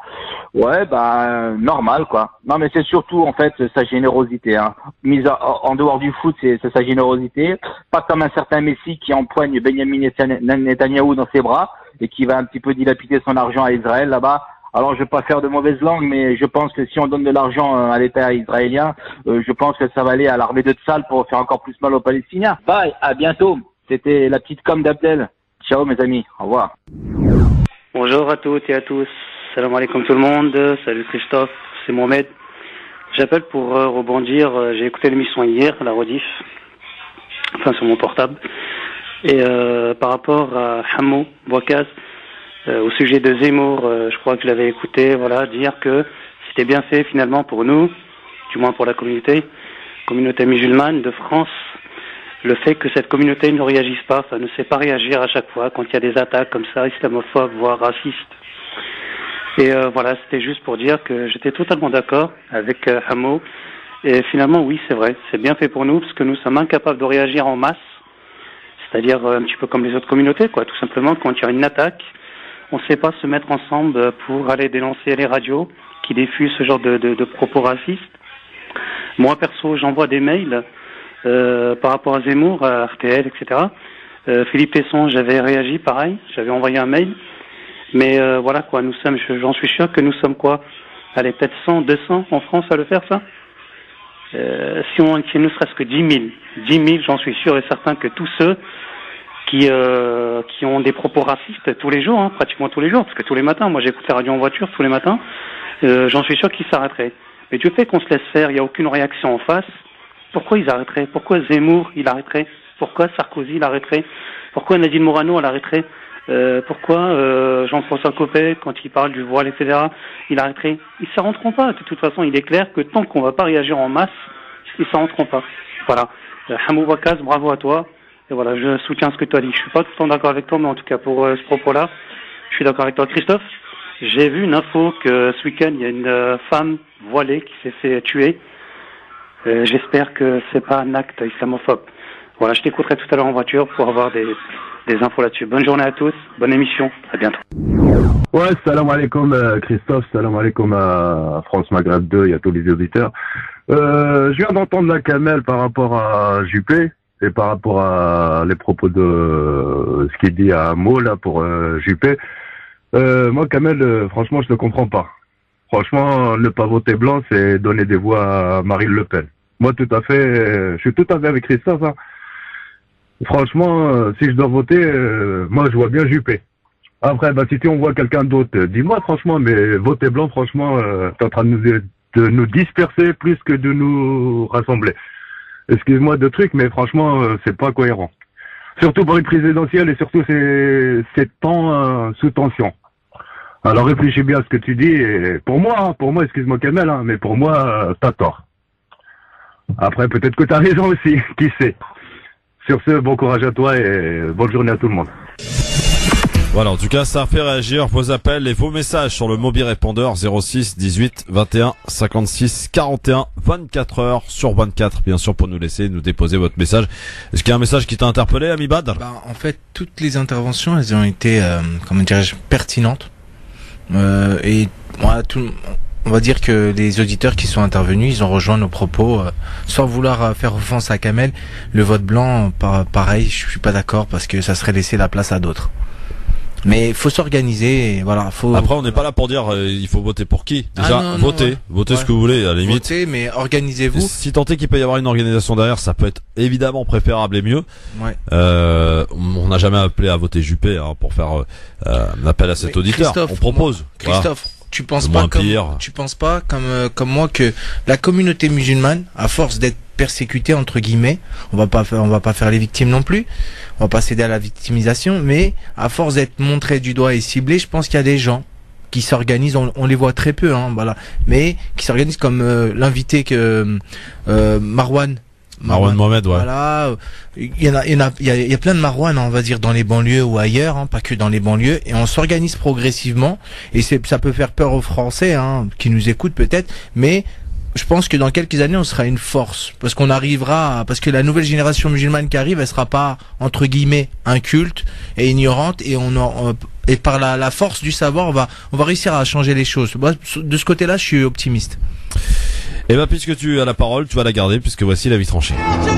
normal quoi. Non mais c'est surtout en fait sa générosité, hein. Mise en dehors du foot, c'est sa générosité. Pas comme un certain Messi qui empoigne Benjamin Netanyahou dans ses bras et qui va un petit peu dilapider son argent à Israël là-bas. Alors, je vais pas faire de mauvaise langue, mais je pense que si on donne de l'argent à l'État israélien, je pense que ça va aller à l'armée de Tzal pour faire encore plus mal aux Palestiniens. Bye, à bientôt. C'était la petite com d'Abdel. Ciao, mes amis. Au revoir. Bonjour à toutes et à tous. Salam alaikum tout le monde. Salut Christophe, c'est Mohamed. J'appelle pour rebondir. J'ai écouté l'émission hier, la rediff, enfin sur mon portable. Et par rapport à Hamou Bouakaz, au sujet de Zemmour, je crois que je l'avais écouté, voilà, dire que c'était bien fait finalement pour nous, du moins pour la communauté musulmane de France, le fait que cette communauté ne réagisse pas, enfin ne sait pas réagir à chaque fois quand il y a des attaques comme ça, islamophobes, voire racistes. Et voilà, c'était juste pour dire que j'étais totalement d'accord avec Hamou. Et finalement, oui, c'est vrai, c'est bien fait pour nous, parce que nous sommes incapables de réagir en masse, c'est-à-dire un petit peu comme les autres communautés, quoi, tout simplement, quand il y a une attaque, on ne sait pas se mettre ensemble pour aller dénoncer les radios qui diffusent ce genre de propos racistes. Moi, perso, j'envoie des mails par rapport à Zemmour, à RTL, etc. Philippe Tesson, j'avais réagi pareil, j'avais envoyé un mail. Mais voilà quoi, nous sommes, j'en suis sûr que nous sommes quoi, allez, peut-être 100, 200 en France à le faire, ça. Si on tient ne serait-ce que 10 000, j'en suis sûr et certain que tous ceux qui ont des propos racistes tous les jours, hein, pratiquement tous les jours, parce que tous les matins, moi j'écoute la radio en voiture tous les matins, j'en suis sûr qu'ils s'arrêteraient. Mais du fait qu'on se laisse faire, il n'y a aucune réaction en face, pourquoi ils arrêteraient? Pourquoi Zemmour, il arrêterait? Pourquoi Sarkozy, il arrêterait? Pourquoi Nadine Morano, elle arrêterait? Pourquoi Jean-François Copé, quand il parle du voile, etc., il arrêterait? Ils ne s'arrêteront pas. De toute façon, il est clair que tant qu'on ne va pas réagir en masse, ils ne s'arrêteront pas. Voilà. Hamou Bouakaz, bravo à toi. Et voilà, je soutiens ce que tu as dit. Je suis pas tout le temps d'accord avec toi, mais en tout cas pour ce propos-là, je suis d'accord avec toi. Christophe, j'ai vu une info que ce week-end, il y a une femme voilée qui s'est fait tuer. J'espère que c'est pas un acte islamophobe. Voilà, je t'écouterai tout à l'heure en voiture pour avoir des infos là-dessus. Bonne journée à tous, bonne émission, à bientôt. Ouais, salam alaikum Christophe, salam alaikum à France Maghreb 2 et à tous les auditeurs. Je viens d'entendre la Kamel par rapport à Juppé et par rapport à les propos de ce qu'il dit à Hamou là pour Juppé. Moi Kamel, franchement je ne comprends pas. Franchement, ne pas voter blanc, c'est donner des voix à Marine Le Pen. Moi tout à fait, je suis tout à fait avec Christophe. Hein. Franchement, si je dois voter, moi je vois bien Juppé. Après, si on voit quelqu'un d'autre, dis-moi franchement, mais voter blanc, franchement, t'es en train de nous disperser plus que de nous rassembler. Excuse-moi de trucs, mais franchement, c'est pas cohérent. Surtout pour les présidentielles et surtout c'est temps sous tension. Alors réfléchis bien à ce que tu dis. Et pour moi, excuse-moi Kamel, hein, mais pour moi, t'as tort. Après, peut-être que t'as raison aussi, qui sait. Sur ce, bon courage à toi et bonne journée à tout le monde. Voilà, en tout cas, ça a fait réagir vos appels et vos messages sur le mobile répondeur 06 18 21 56 41 24 heures sur 24, bien sûr, pour nous déposer votre message. Est-ce qu'il y a un message qui t'a interpellé, Ami Bad? En fait, toutes les interventions, elles ont été, comment dirais-je, pertinentes. Et moi, on va dire que les auditeurs qui sont intervenus, ils ont rejoint nos propos, sans vouloir faire offense à Kamel. Le vote blanc, pareil, je suis pas d'accord parce que ça serait laisser la place à d'autres. Mais il faut s'organiser, voilà. Après, on n'est pas là pour dire il faut voter pour qui. Déjà, votez ce que vous voulez, à la limite. Votez, mais organisez-vous. Si tant est qu'il peut y avoir une organisation derrière, ça peut être évidemment préférable et mieux. Ouais. On n'a jamais appelé à voter Juppé pour faire un appel à cet auditeur. On propose. Christophe, voilà. Tu penses pas comme moi que la communauté musulmane, à force d'être persécutée entre guillemets, on va pas faire les victimes non plus, on va pas céder à la victimisation, mais à force d'être montré du doigt et ciblé, je pense qu'il y a des gens qui s'organisent, on les voit très peu, hein, voilà, mais qui s'organisent comme l'invité que Marwan Mohamed, ouais. Voilà, il y a plein de Marwan, on va dire, dans les banlieues ou ailleurs, hein, pas que dans les banlieues, et on s'organise progressivement, et ça peut faire peur aux Français, hein, qui nous écoutent peut-être, mais je pense que dans quelques années, on sera une force, parce que la nouvelle génération musulmane qui arrive, elle sera pas, entre guillemets, inculte et ignorante, et par la force du savoir, on va réussir à changer les choses. Moi, de ce côté-là, je suis optimiste. Et puisque tu as la parole, tu vas la garder, puisque voici la vie tranchée. 5, 4,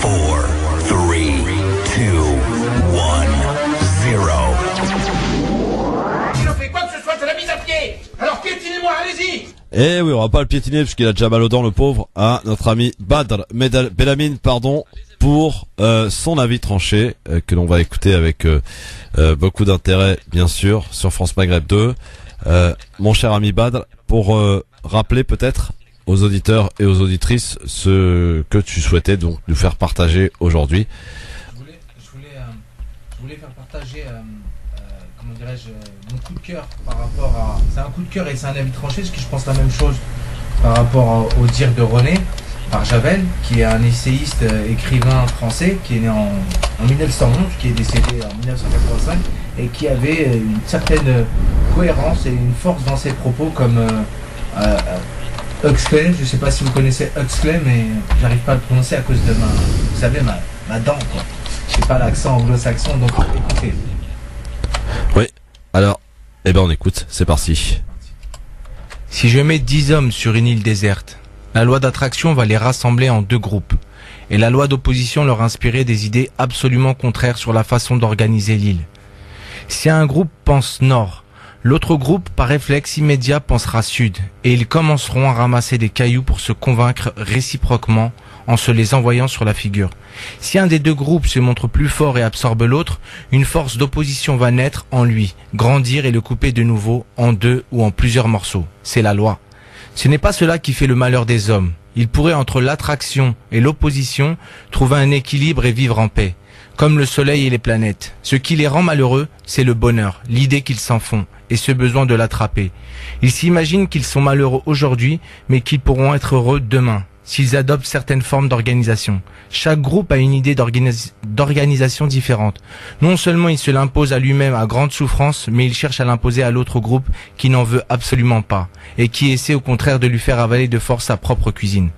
3, 2, 1, Alors piétinez-moi, allez-y. Eh oui, on va pas le piétiner parce qu'il a déjà mal aux dents, le pauvre, à notre ami Badr Belamine, pour son avis tranché que l'on va écouter avec beaucoup d'intérêt, bien sûr, sur France Maghreb 2. Mon cher ami Badr, pour rappeler peut-être aux auditeurs et aux auditrices ce que tu souhaitais donc nous faire partager aujourd'hui. Je voulais faire partager, comment dirais-je, mon coup de cœur par rapport à... C'est un coup de cœur et c'est un avis tranché, parce que je pense la même chose par rapport au dire de René Barjavel, qui est un essayiste, écrivain français, qui est né en 1911, qui est décédé en 1985, et qui avait une certaine cohérence et une force dans ses propos, comme Huxley. Je ne sais pas si vous connaissez Huxley, mais j'arrive pas à le prononcer à cause de vous savez, ma dent, quoi. Je sais pas l'accent anglo-saxon, donc écoutez. Oui, alors, eh ben on écoute, c'est parti. Si je mets 10 hommes sur une île déserte, la loi d'attraction va les rassembler en 2 groupes. Et la loi d'opposition leur inspirait des idées absolument contraires sur la façon d'organiser l'île. Si un groupe pense nord, l'autre groupe, par réflexe immédiat, pensera sud. Et ils commenceront à ramasser des cailloux pour se convaincre réciproquement en se les envoyant sur la figure. Si un des 2 groupes se montre plus fort et absorbe l'autre, une force d'opposition va naître en lui, grandir et le couper de nouveau en 2 ou en plusieurs morceaux. C'est la loi. Ce n'est pas cela qui fait le malheur des hommes. Ils pourraient, entre l'attraction et l'opposition, trouver un équilibre et vivre en paix, comme le soleil et les planètes. Ce qui les rend malheureux, c'est le bonheur, l'idée qu'ils s'en font, et ce besoin de l'attraper. Ils s'imaginent qu'ils sont malheureux aujourd'hui, mais qu'ils pourront être heureux demain, s'ils adoptent certaines formes d'organisation. Chaque groupe a une idée d'organisation différente. Non seulement il se l'impose à lui-même à grande souffrance, mais il cherche à l'imposer à l'autre groupe qui n'en veut absolument pas, et qui essaie au contraire de lui faire avaler de force sa propre cuisine.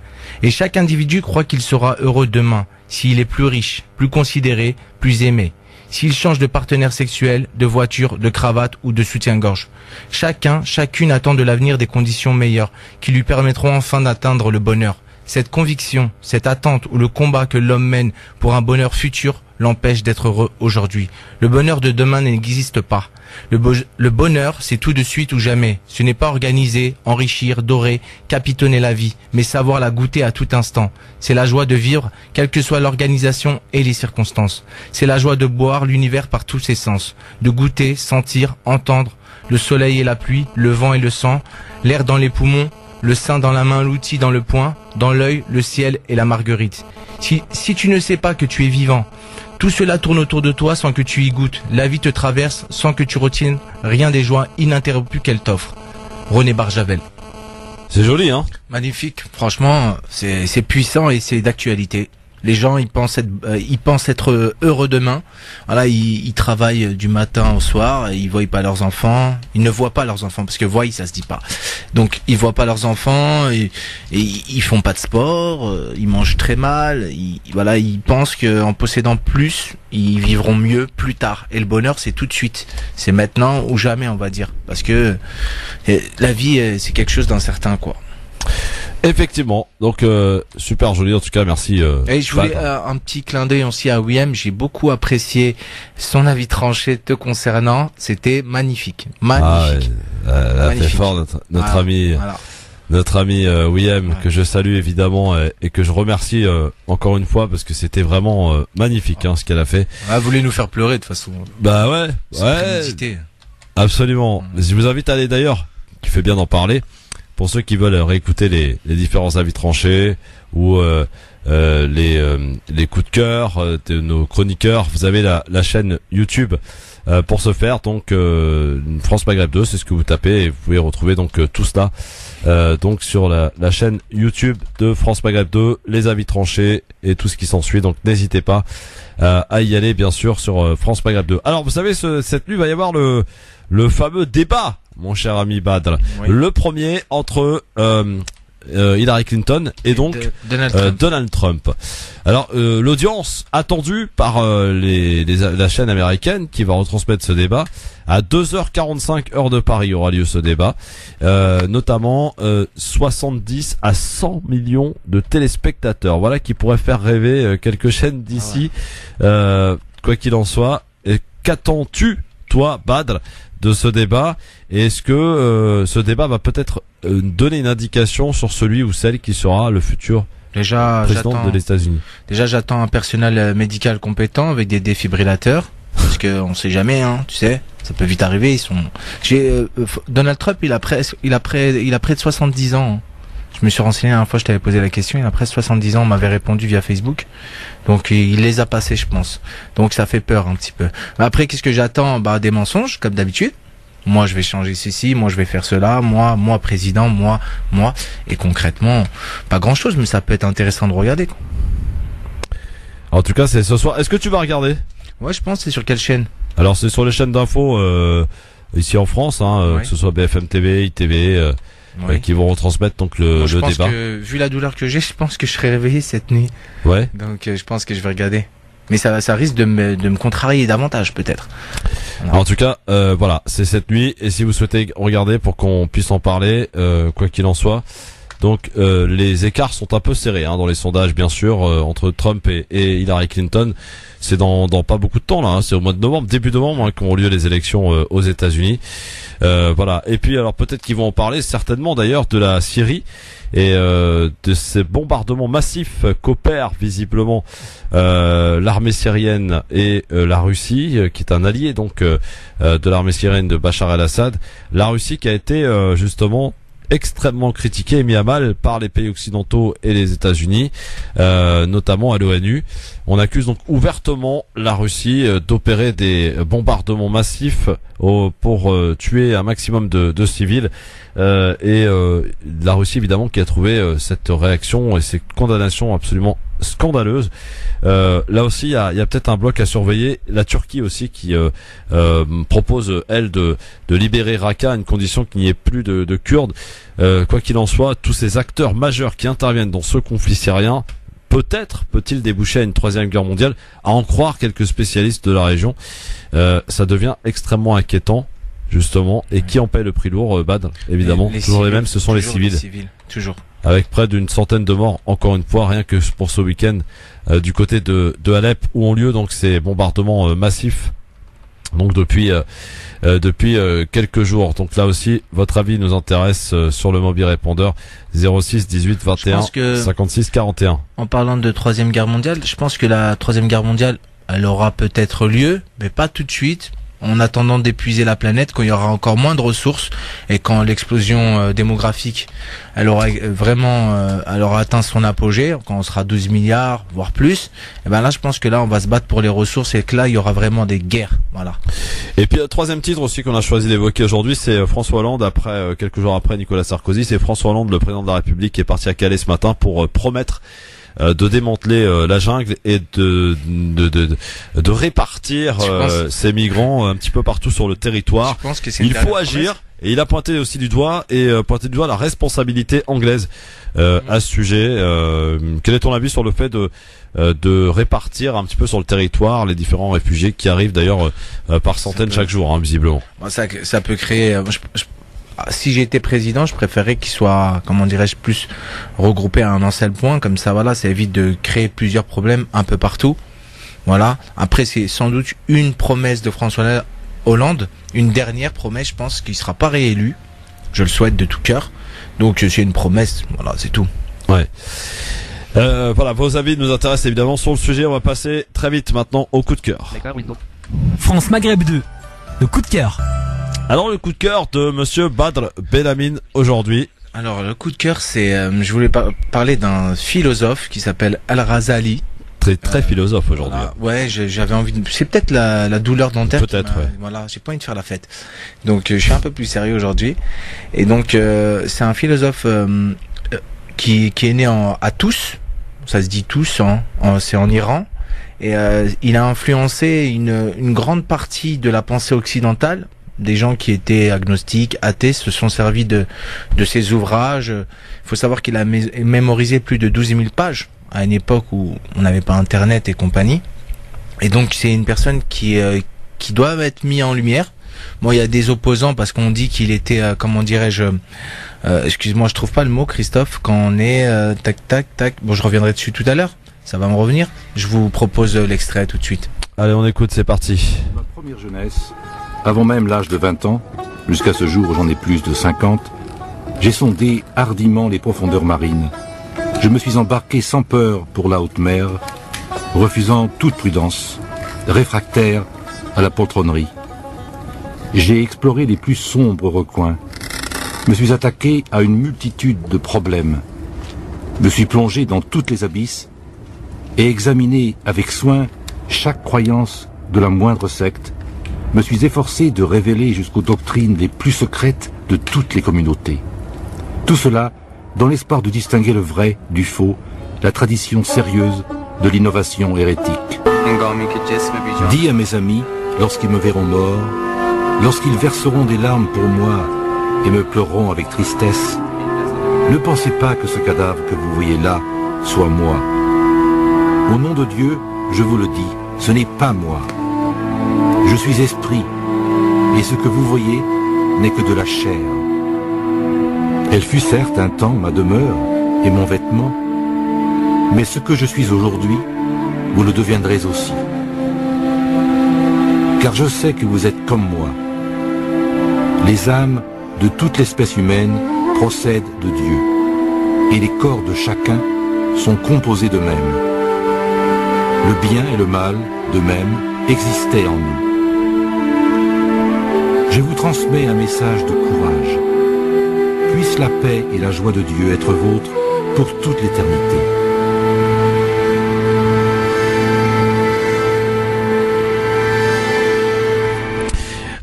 Et chaque individu croit qu'il sera heureux demain, s'il est plus riche, plus considéré, plus aimé, s'il change de partenaire sexuel, de voiture, de cravate ou de soutien-gorge. Chacune attend de l'avenir des conditions meilleures, qui lui permettront enfin d'atteindre le bonheur. Cette conviction, cette attente ou le combat que l'homme mène pour un bonheur futur l'empêche d'être heureux aujourd'hui. Le bonheur de demain n'existe pas. Le bonheur, c'est tout de suite ou jamais. Ce n'est pas organiser, enrichir, dorer, capitonner la vie, mais savoir la goûter à tout instant. C'est la joie de vivre, quelle que soit l'organisation et les circonstances. C'est la joie de boire l'univers par tous ses sens, de goûter, sentir, entendre, le soleil et la pluie, le vent et le sang, l'air dans les poumons, le sein dans la main, l'outil dans le poing, dans l'œil, le ciel et la marguerite. Si tu ne sais pas que tu es vivant, tout cela tourne autour de toi sans que tu y goûtes. La vie te traverse sans que tu retiennes rien des joies ininterrompues qu'elle t'offre. René Barjavel. C'est joli, hein? Magnifique. Franchement, c'est puissant et c'est d'actualité. Les gens, ils pensent être heureux demain. Voilà, ils travaillent du matin au soir, ils voient pas leurs enfants. Ils ne voient pas leurs enfants parce que voient, ça se dit pas. Donc, ils voient pas leurs enfants et ils font pas de sport. Ils mangent très mal. Ils pensent qu'en possédant plus, ils vivront mieux plus tard. Et le bonheur, c'est tout de suite. C'est maintenant ou jamais, on va dire, parce que la vie, c'est quelque chose d'incertain, quoi. Effectivement, donc super joli en tout cas, merci. Et je voulais un petit clin d'œil aussi à William, j'ai beaucoup apprécié son avis tranché te concernant, c'était magnifique, magnifique. Là, c'est fort notre ami, William, que je salue évidemment et que je remercie encore une fois parce que c'était vraiment magnifique ce qu'elle a fait. Elle voulait nous faire pleurer de toute façon. Bah ouais, absolument. Je vous invite à aller d'ailleurs, qui fait bien d'en parler. Pour ceux qui veulent réécouter les différents avis tranchés ou les coups de cœur de nos chroniqueurs, vous avez la chaîne YouTube pour ce faire. Donc France Maghreb 2, c'est ce que vous tapez et vous pouvez retrouver donc tout cela donc sur la chaîne YouTube de France Maghreb 2, les avis tranchés et tout ce qui s'ensuit. Donc n'hésitez pas à y aller bien sûr sur France Maghreb 2. Alors vous savez, cette nuit va y avoir le fameux débat, mon cher ami Badr. Oui. Le premier entre Hillary Clinton et donc Donald Trump. Alors l'audience attendue par la chaîne américaine qui va retransmettre ce débat à 2h45 heure de Paris aura lieu ce débat, notamment 70 à 100 millions de téléspectateurs. Voilà qui pourrait faire rêver quelques chaînes d'ici. Quoi qu'il en soit, qu'attends-tu toi, Badr, de ce débat. Et est-ce que ce débat va peut-être donner une indication sur celui ou celle qui sera le futur président de les États-Unis? Déjà, j'attends un personnel médical compétent avec des défibrillateurs. Parce que on sait jamais, hein, tu sais, ça peut vite arriver. Donald Trump, il a près de 70 ans. Je me suis renseigné la dernière fois, je t'avais posé la question. Il a presque 70 ans, on m'avait répondu via Facebook. Donc il les a passés, je pense. Donc ça fait peur un petit peu. Après, qu'est-ce que j'attends? Des mensonges, comme d'habitude. Moi, je vais changer ceci, moi, je vais faire cela, moi, président, moi. Et concrètement, pas grand-chose, mais ça peut être intéressant de regarder, quoi. En tout cas, c'est ce soir. Est-ce que tu vas regarder? Ouais, je pense. C'est sur quelle chaîne? Alors, c'est sur les chaînes d'infos ici en France, que ce soit BFM TV, ITV, qui vont retransmettre donc le débat. Je pense que, vu la douleur que j'ai, je pense que je serai réveillé cette nuit. Ouais. Donc, je pense que je vais regarder. Mais ça risque de me contrarier davantage, peut-être. En tout cas, voilà, c'est cette nuit. Et si vous souhaitez regarder pour qu'on puisse en parler, quoi qu'il en soit. Donc les écarts sont un peu serrés dans les sondages, bien sûr, entre Trump et Hillary Clinton. C'est dans pas beaucoup de temps là, c'est au mois de novembre, début novembre, qu'ont lieu les élections aux États-Unis. Voilà. Et puis alors peut-être qu'ils vont en parler, certainement d'ailleurs, de la Syrie et de ces bombardements massifs qu'opèrent visiblement l'armée syrienne et la Russie, qui est un allié donc de l'armée syrienne de Bachar el-Assad. La Russie qui a été justement extrêmement critiqué et mis à mal par les pays occidentaux et les États-Unis, notamment à l'ONU. On accuse donc ouvertement la Russie d'opérer des bombardements massifs pour tuer un maximum de civils. Et la Russie évidemment qui a trouvé cette réaction et ces condamnations absolument scandaleuses. Là aussi il y a peut-être un bloc à surveiller. La Turquie aussi qui propose elle de libérer Raqqa à une condition qu'il n'y ait plus de Kurdes. Quoi qu'il en soit, tous ces acteurs majeurs qui interviennent dans ce conflit syrien, peut-être peut-il déboucher à une troisième guerre mondiale, à en croire quelques spécialistes de la région. Ça devient extrêmement inquiétant justement. Et qui en paie le prix lourd, Bad? Évidemment, toujours civils, les mêmes, ce sont les civils. Toujours. Avec près d'une centaine de morts, encore une fois, rien que pour ce week-end, du côté de Alep, où ont lieu donc ces bombardements massifs. Donc depuis quelques jours. Donc là aussi, votre avis nous intéresse sur le mobile répondeur 06 18 21 56 41. En parlant de troisième guerre mondiale, je pense que la troisième guerre mondiale, elle aura peut-être lieu, mais pas tout de suite. En attendant d'épuiser la planète, quand il y aura encore moins de ressources et quand l'explosion démographique, elle aura atteint son apogée, quand on sera 12 milliards, voire plus, et ben là, je pense que là, on va se battre pour les ressources et que là, il y aura vraiment des guerres, voilà. Et puis, troisième titre aussi qu'on a choisi d'évoquer aujourd'hui, c'est François Hollande, quelques jours après Nicolas Sarkozy, c'est François Hollande, le président de la République, qui est parti à Calais ce matin pour promettre de démanteler la jungle et de répartir ces migrants un petit peu partout sur le territoire. Je pense que c'est il faut agir. Et il a pointé aussi du doigt la responsabilité anglaise à ce sujet. Quel est ton avis sur le fait de répartir un petit peu sur le territoire les différents réfugiés qui arrivent d'ailleurs par centaines chaque jour, visiblement? Ça peut créer. Si j'étais président, je préférerais qu'il soit, plus regroupé à un seul point. Comme ça, voilà, ça évite de créer plusieurs problèmes un peu partout. Voilà. Après, c'est sans doute une promesse de François Hollande, une dernière promesse. Je pense qu'il sera pas réélu. Je le souhaite de tout cœur. Donc, c'est une promesse. Voilà, c'est tout. Ouais. Voilà, vos avis nous intéressent évidemment sur le sujet. On va passer très vite maintenant au coup de cœur. France Maghreb 2, le coup de cœur. Alors le coup de cœur de monsieur Badr Belamine aujourd'hui. Alors le coup de cœur, c'est je voulais parler d'un philosophe qui s'appelle Al-Razali. Très philosophe aujourd'hui. Voilà. Ouais, j'avais envie de... C'est peut-être la douleur dentaire. Peut-être, ouais. Voilà, j'ai pas envie de faire la fête. Donc je suis un peu plus sérieux aujourd'hui. Et donc c'est un philosophe qui est né à Tous. Ça se dit Tous, c'est en Iran. Et il a influencé une grande partie de la pensée occidentale. Des gens qui étaient agnostiques, athées, se sont servis de ses ouvrages. Il faut savoir qu'il a mémorisé plus de 12 000 pages à une époque où on n'avait pas Internet et compagnie. Et donc c'est une personne qui doit être mise en lumière. Bon, il y a des opposants parce qu'on dit qu'il était, excuse-moi, je trouve pas le mot, Christophe, quand on est tac. Bon, je reviendrai dessus tout à l'heure. Ça va me revenir. Je vous propose l'extrait tout de suite. Allez, on écoute, c'est parti. Ma première jeunesse, avant même l'âge de 20 ans, jusqu'à ce jour où j'en ai plus de 50, j'ai sondé hardiment les profondeurs marines. Je me suis embarqué sans peur pour la haute mer, refusant toute prudence, réfractaire à la poltronnerie. J'ai exploré les plus sombres recoins, me suis attaqué à une multitude de problèmes, me suis plongé dans toutes les abysses et examiné avec soin chaque croyance de la moindre secte, me suis efforcé de révéler jusqu'aux doctrines les plus secrètes de toutes les communautés. Tout cela dans l'espoir de distinguer le vrai du faux, la tradition sérieuse de l'innovation hérétique. Dis à mes amis, lorsqu'ils me verront mort, lorsqu'ils verseront des larmes pour moi et me pleureront avec tristesse, ne pensez pas que ce cadavre que vous voyez là soit moi. Au nom de Dieu, je vous le dis, ce n'est pas moi. Je suis esprit, et ce que vous voyez n'est que de la chair. Elle fut certes un temps ma demeure et mon vêtement, mais ce que je suis aujourd'hui, vous le deviendrez aussi. Car je sais que vous êtes comme moi. Les âmes de toute l'espèce humaine procèdent de Dieu, et les corps de chacun sont composés de même. Le bien et le mal, de même, existaient en nous. Je vous transmets un message de courage. Puisse la paix et la joie de Dieu être vôtres pour toute l'éternité.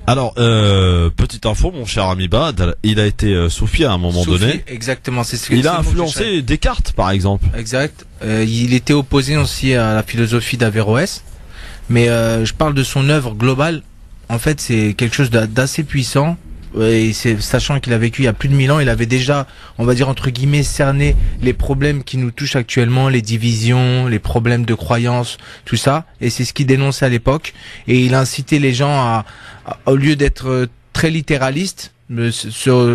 Alors, petite info, mon cher ami Bad, il a été soufi à un moment donné. Exactement, c'est ce que il a influencé Descartes, par exemple. Exact. Il était opposé aussi à la philosophie d'Averroès, mais je parle de son œuvre globale. En fait, c'est quelque chose d'assez puissant. Et sachant qu'il a vécu il y a plus de 1000 ans, il avait déjà, on va dire entre guillemets, cerné les problèmes qui nous touchent actuellement, les divisions, les problèmes de croyances, tout ça. Et c'est ce qu'il dénonçait à l'époque. Et il incitait les gens à au lieu d'être très littéraliste,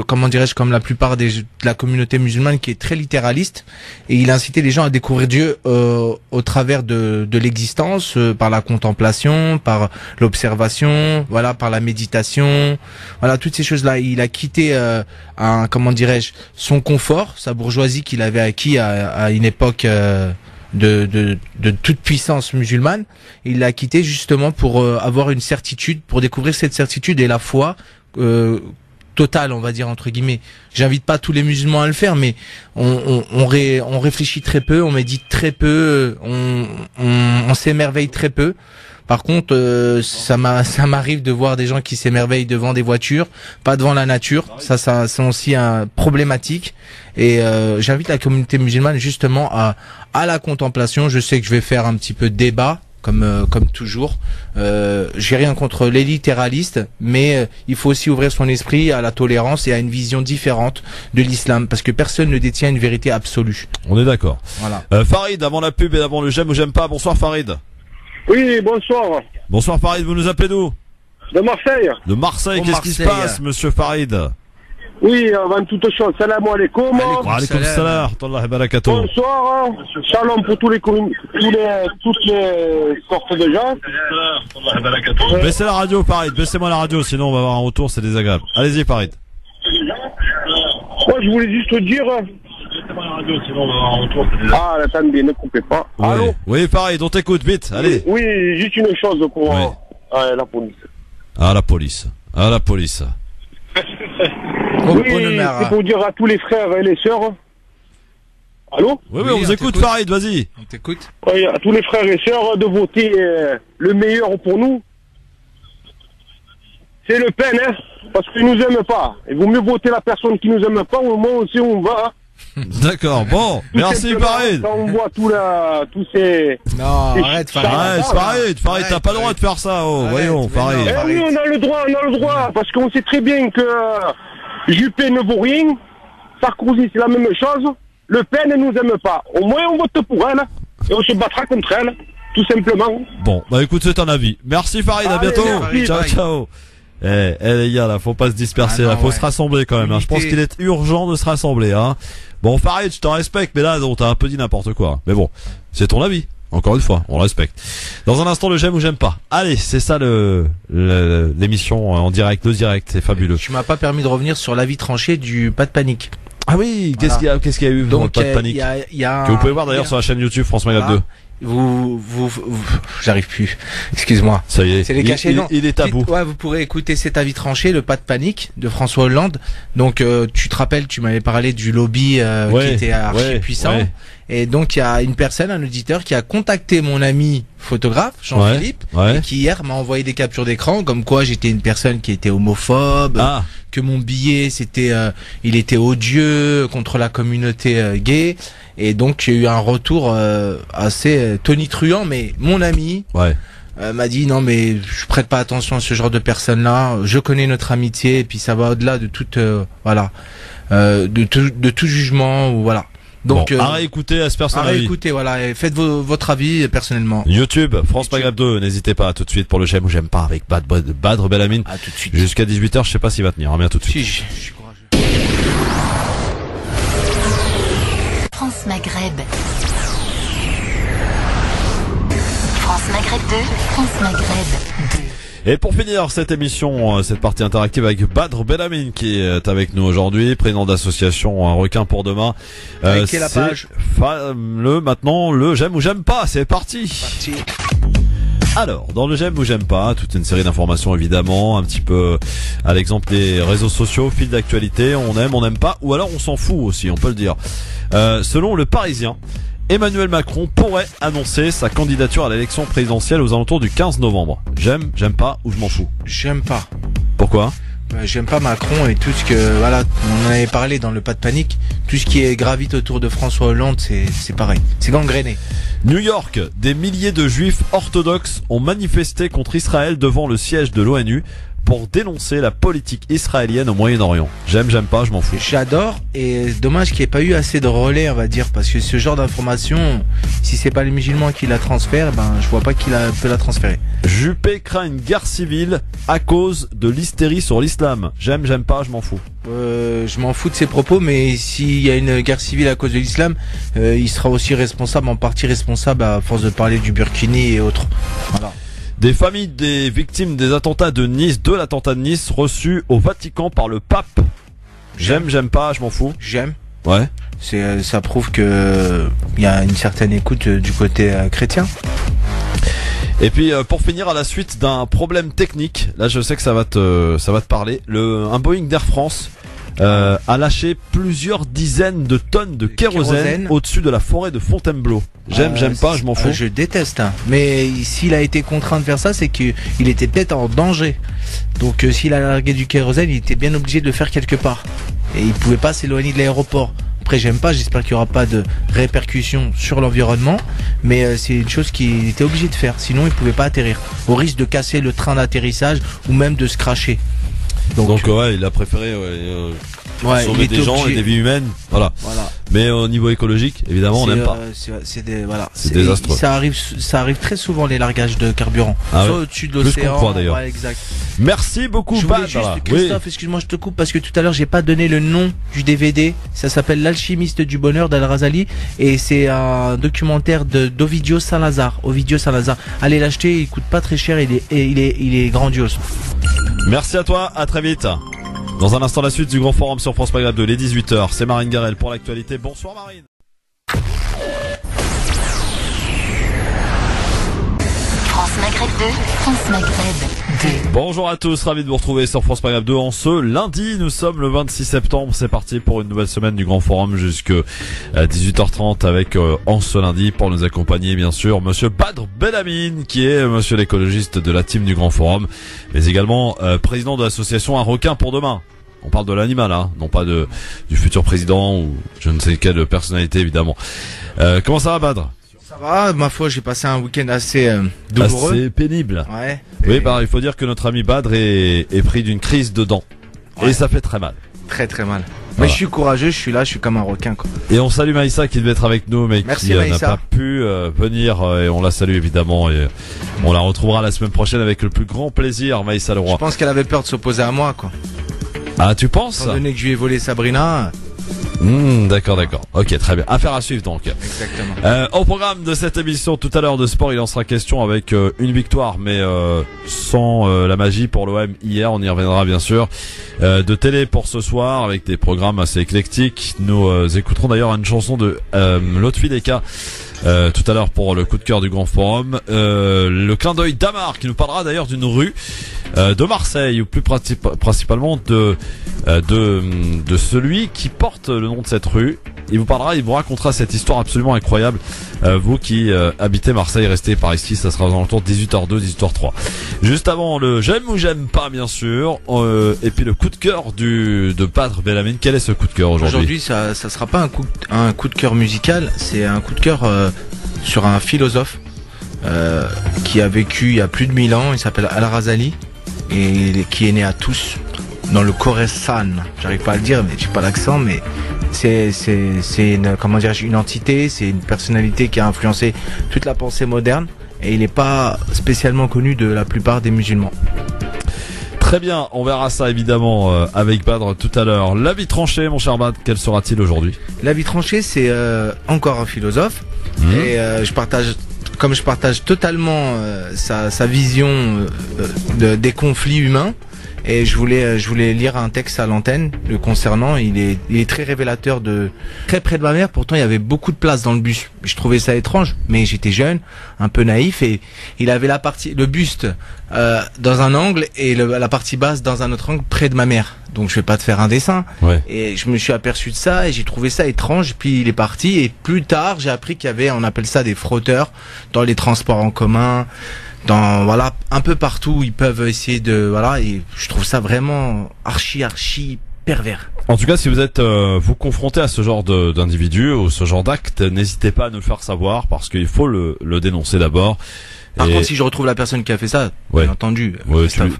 comment dirais-je, comme la plupart de la communauté musulmane qui est très littéraliste, et il incitait les gens à découvrir Dieu au travers de l'existence, par la contemplation, par l'observation, voilà, par la méditation, voilà, toutes ces choses-là. Il a quitté comment dirais-je, son confort, sa bourgeoisie qu'il avait acquis à une époque de toute puissance musulmane. Il l'a quitté justement pour avoir une certitude, pour découvrir cette certitude et la foi totale, on va dire entre guillemets. J'invite pas tous les musulmans à le faire, mais on réfléchit très peu, on médite très peu, on s'émerveille très peu. Par contre, ça m'arrive de voir des gens qui s'émerveillent devant des voitures, pas devant la nature. Ça c'est aussi un problématique. Et j'invite la communauté musulmane justement à la contemplation. Je sais que je vais faire un petit peu de débat, comme toujours. J'ai rien contre les littéralistes, mais il faut aussi ouvrir son esprit à la tolérance et à une vision différente de l'islam, parce que personne ne détient une vérité absolue. On est d'accord. Voilà. Farid, avant la pub et avant le j'aime ou j'aime pas. Bonsoir Farid. Oui, bonsoir. Bonsoir Farid, vous nous appelez d'où? De Marseille. De Marseille, qu'est-ce qui se passe, monsieur Farid? Oui, avant toute chose, salam alaikum. Wa alaikum salam, wa barakatuh. Bonsoir, shalom pour toutes les sortes de gens. Baissez la radio, Farid, baissez-moi la radio, sinon on va avoir un retour, c'est désagréable. Allez-y, Farid. Moi, je voulais juste dire. Ah, attendez, ne coupez pas. Oui. Allô? Oui, Farid, on t'écoute, vite, allez. Oui, juste une chose pour la police. Ah, la police. Ah, la police. Oui, c'est pour dire à tous les frères et les sœurs. Allô? Oui, on vous écoute, Farid, vas-y. On t'écoute. Oui, à tous les frères et sœurs de voter le meilleur pour nous. C'est Le Pen, hein, parce qu'ils nous aiment pas. Il vaut mieux voter la personne qui nous aime pas, au moins aussi on va. D'accord, bon, merci Farid. Quand on voit tous ces... Non, arrête Farid. Farid, t'as pas le droit de faire ça, voyons, Farid. Eh oui, on a le droit, parce qu'on sait très bien que Juppé ne vaut rien, Sarkozy c'est la même chose, Le Pen ne nous aime pas. Au moins on vote pour elle, et on se battra contre elle, tout simplement. Bon, bah écoute, c'est un avis. Merci Farid, à bientôt. Ciao, ciao. Les gars, là, faut pas se disperser, là, faut se rassembler quand même, hein. Je pense qu'il est urgent de se rassembler, hein. Bon, Farid, je te respecte, mais là, t'as un peu dit n'importe quoi. Mais bon, c'est ton avis. Encore une fois, on respecte. Dans un instant, le j'aime ou j'aime pas. Allez, c'est ça l'émission en direct, le direct, c'est fabuleux. Tu m'as pas permis de revenir sur l'avis tranché du pas de panique. Ah oui, qu'est-ce qu'il y a eu dans le pas de panique que vous pouvez voir d'ailleurs sur la chaîne YouTube France Maghreb 2. J'arrive plus. Excuse-moi. Ça y est. C'est les cachets. Il est tabou. Ouais, vous pourrez écouter cet avis tranché, le pas de panique de François Hollande. Donc, tu te rappelles, tu m'avais parlé du lobby qui était archi puissant. Ouais. Et donc, il y a une personne, un auditeur, qui a contacté mon ami photographe, Jean-Philippe, et qui hier m'a envoyé des captures d'écran, comme quoi j'étais une personne qui était homophobe, que mon billet, il était odieux contre la communauté gay. Et donc j'ai eu un retour assez tonitruant, mais mon ami m'a dit non mais je prête pas attention à ce genre de personnes-là. Je connais notre amitié et puis ça va au-delà de toute de tout jugement ou voilà. Donc à réécouter à ce personnage. À réécouter voilà et faites votre avis personnellement. YouTube France Maghreb 2, n'hésitez pas tout de suite pour le j'aime ou j'aime pas avec Badr Belamine. À tout de suite. Jusqu'à 18h, je sais pas s'il va tenir, bien tout de suite. Si, je suis courageux. France Maghreb. France Maghreb 2, France Maghreb 2. Et pour finir cette émission, cette partie interactive avec Badr Belamine qui est avec nous aujourd'hui, président d'association Un requin pour demain. Quelle la page maintenant le j'aime ou j'aime pas, c'est parti. Alors, dans le j'aime ou j'aime pas, toute une série d'informations évidemment, un petit peu à l'exemple des réseaux sociaux, fil d'actualité, on aime, on n'aime pas, ou alors on s'en fout aussi, on peut le dire. Selon le Parisien, Emmanuel Macron pourrait annoncer sa candidature à l'élection présidentielle aux alentours du 15 novembre. J'aime, j'aime pas ou je m'en fous? J'aime pas. Pourquoi? J'aime pas Macron et tout ce que voilà, on en avait parlé dans le pas de panique. Tout ce qui est gravite autour de François Hollande, c'est pareil, c'est gangréné. New York, des milliers de juifs orthodoxes ont manifesté contre Israël devant le siège de l'ONU pour dénoncer la politique israélienne au Moyen-Orient. J'aime, j'aime pas, je m'en fous. J'adore et dommage qu'il n'y ait pas eu assez de relais, on va dire, parce que ce genre d'information, si c'est pas les musulmans qui la transfèrent, je vois pas qui peut la transférer. Juppé craint une guerre civile à cause de l'hystérie sur l'islam. J'aime, j'aime pas, je m'en fous. Je m'en fous de ses propos, mais s'il y a une guerre civile à cause de l'islam, il sera aussi responsable, en partie responsable à force de parler du Burkini et autres. Voilà. Des familles des victimes des attentats de Nice, de l'attentat de Nice, reçues au Vatican par le pape. J'aime, j'aime pas, je m'en fous. J'aime. Ouais. Ça prouve que il y a une certaine écoute du côté chrétien. Et puis pour finir, à la suite d'un problème technique, là je sais que ça va te parler, un Boeing d'Air France a lâché plusieurs dizaines de tonnes de kérosène au-dessus de la forêt de Fontainebleau. J'aime, j'aime pas, je m'en fous. Je déteste. Mais s'il a été contraint de faire ça, c'est qu'il était peut-être en danger. Donc s'il a largué du kérosène, il était bien obligé de le faire quelque part. Et il pouvait pas s'éloigner de l'aéroport. Après, j'aime pas, j'espère qu'il y aura pas de répercussions sur l'environnement. Mais c'est une chose qu'il était obligé de faire. Sinon, il pouvait pas atterrir. Au risque de casser le train d'atterrissage ou même de se cracher. Donc ouais, il a préféré sauver des gens et des vies humaines, voilà. Mais au niveau écologique, évidemment, on n'aime pas. C'est désastreux. Ça arrive très souvent les largages de carburant, soit au-dessus de l'océan. Plus qu'on croit d'ailleurs. Ouais, exact. Merci beaucoup. Je voulais juste, Christophe, excuse-moi, je te coupe parce que tout à l'heure j'ai pas donné le nom du DVD. Ça s'appelle L'alchimiste du bonheur d'Al Razali et c'est un documentaire d'Ovidio Salazar. Ovidio Salazar. Allez l'acheter, il coûte pas très cher, il est grandiose. Merci à toi, à très vite. Dans un instant, la suite du Grand Forum sur France Maghreb 2, les 18h. C'est Marine Garel pour l'actualité. Bonsoir Marine. France Maghreb 2, France Maghreb 2. Bonjour à tous, ravi de vous retrouver sur France Maghreb 2 en ce lundi. Nous sommes le 26 septembre. C'est parti pour une nouvelle semaine du Grand Forum jusqu'à 18h30 avec en ce lundi pour nous accompagner bien sûr Monsieur Badr Belamine qui est monsieur l'écologiste de la team du Grand Forum, mais également président de l'association Un requin pour demain. On parle de l'animal, hein, non pas du futur président ou je ne sais quelle personnalité évidemment. Comment ça va Badr? Ça va, ma foi, j'ai passé un week-end assez douloureux. Assez pénible. Ouais. Oui, il faut dire que notre ami Badr est pris d'une crise de dents. Ouais. Et ça fait très mal. Très très mal. Voilà. Mais je suis courageux, je suis là, je suis comme un requin quoi. Et on salue Maïssa qui devait être avec nous mais qui n'a pas pu venir et on la salue évidemment et on la retrouvera la semaine prochaine avec le plus grand plaisir Maïssa Leroy. Je pense qu'elle avait peur de s'opposer à moi quoi. Ah tu penses? Étant donné que je lui ai volé Sabrina. D'accord. Ok, très bien. Affaire à suivre donc. Exactement. Au programme de cette émission, tout à l'heure de sport, il en sera question avec une victoire, mais sans la magie pour l'OM hier. On y reviendra bien sûr. De télé pour ce soir, avec des programmes assez éclectiques. Nous écouterons d'ailleurs une chanson de Lotfi Deka. Tout à l'heure pour le coup de cœur du Grand Forum, le clin d'œil d'Amar qui nous parlera d'ailleurs d'une rue de Marseille, ou plus principalement de celui qui porte le nom de cette rue. Il vous racontera cette histoire absolument incroyable. Vous qui habitez Marseille, restez par ici, ça sera aux alentours de 18h02, 18h03. Juste avant le j'aime ou j'aime pas bien sûr, et puis le coup de cœur de Badr Belamine. Quel est ce coup de cœur aujourd'hui? Aujourd'hui, ça sera pas un coup de cœur musical, c'est un coup de cœur sur un philosophe qui a vécu il y a plus de 1000 ans. Il s'appelle Al-Razali et qui est né à Tous dans le Khorasan. J'arrive pas à le dire, mais j'ai pas l'accent, mais c'est une entité, c'est une personnalité qui a influencé toute la pensée moderne et il n'est pas spécialement connu de la plupart des musulmans. Très bien, on verra ça évidemment avec Badr tout à l'heure. L'avis tranché, mon cher Badr, quel sera-t-il aujourd'hui? L'avis tranché, c'est encore un philosophe et je partage totalement sa vision des conflits humains. Et je voulais lire un texte à l'antenne le concernant. Il est très révélateur très près de ma mère. Pourtant, il y avait beaucoup de place dans le bus. Je trouvais ça étrange, mais j'étais jeune, un peu naïf, et il avait le buste dans un angle et la partie basse dans un autre angle près de ma mère. Donc, je vais pas te faire un dessin. Ouais. Et je me suis aperçu de ça et j'ai trouvé ça étrange. Puis il est parti. Et plus tard, j'ai appris qu'il y avait, on appelle ça des frotteurs dans les transports en commun. Un peu partout, ils peuvent essayer et je trouve ça vraiment archi pervers. En tout cas, si vous êtes vous confronté à ce genre d'individu ou ce genre d'acte, n'hésitez pas à nous le faire savoir parce qu'il faut le dénoncer d'abord. Par contre, si je retrouve la personne qui a fait ça, bien entendu,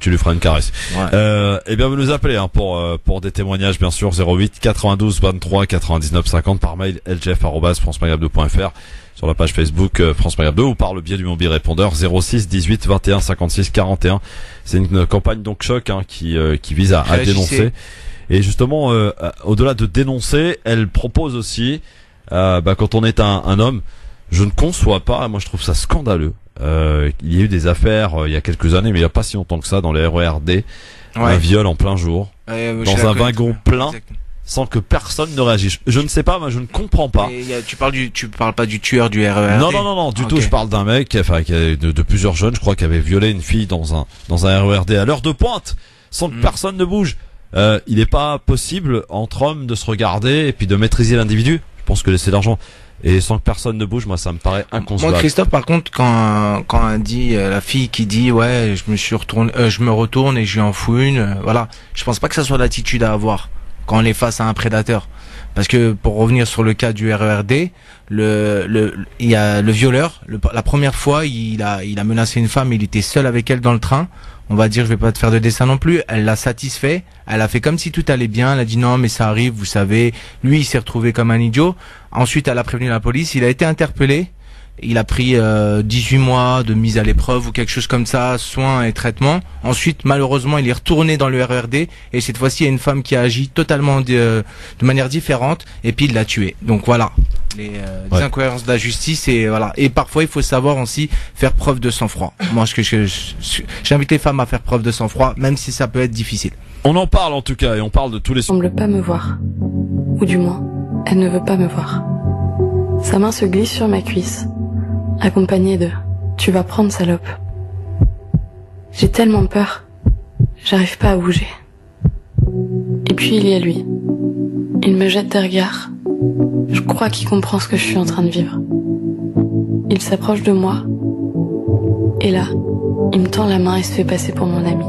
tu lui feras une caresse. Ouais. Et bien, vous nous appelez pour des témoignages, bien sûr, 08 92 23 99 50 par mail ljf@francemaghreb2.fr. Sur la page Facebook France Maghreb 2 ou par le biais du mobile répondeur 06 18 21 56 41. C'est une campagne donc choc qui vise à dénoncer. Et justement, au-delà de dénoncer, elle propose aussi, quand on est un homme, je ne conçois pas, moi je trouve ça scandaleux. Il y a eu des affaires il y a quelques années, mais il n'y a pas si longtemps que ça, dans les RERD, un viol en plein jour, dans un wagon plein. Exactement. Sans que personne ne réagisse. Je ne sais pas, moi je ne comprends pas. Tu parles pas du tueur du RERD? Non, du tout. Je parle d'un mec, de plusieurs jeunes, je crois, qui avait violé une fille dans un RERD à l'heure de pointe, sans que personne ne bouge. Il n'est pas possible entre hommes de se regarder et puis de maîtriser l'individu. Je pense que c'est l'argent. Et sans que personne ne bouge, moi ça me paraît inconcevable. Moi, Christophe, par contre, quand elle dit la fille qui dit je me retourne et je lui en fous une, je pense pas que ça soit l'attitude à avoir quand on est face à un prédateur. Parce que pour revenir sur le cas du RERD, il y a le violeur, la première fois, il a menacé une femme, il était seul avec elle dans le train. On va dire, je vais pas te faire de dessin non plus. Elle l'a satisfait. Elle a fait comme si tout allait bien. Elle a dit non, mais ça arrive, vous savez. Lui, il s'est retrouvé comme un idiot. Ensuite, elle a prévenu la police. Il a été interpellé. Il a pris 18 mois de mise à l'épreuve ou quelque chose comme ça, soins et traitements. Ensuite, malheureusement, il est retourné dans le RERD et cette fois-ci, il y a une femme qui a agi totalement de manière différente et puis il l'a tué. Donc voilà, les incohérences de la justice et voilà. Et parfois, il faut savoir aussi faire preuve de sang-froid. Moi, j'invite les femmes à faire preuve de sang-froid, même si ça peut être difficile. On en parle en tout cas et on parle de tous les... Elle ne semble pas me voir, ou du moins, elle ne veut pas me voir. Sa main se glisse sur ma cuisse, accompagnée de « Tu vas prendre, salope ». J'ai tellement peur, j'arrive pas à bouger. Et puis il y a lui. Il me jette des regards. Je crois qu'il comprend ce que je suis en train de vivre. Il s'approche de moi. Et là, il me tend la main et se fait passer pour mon ami.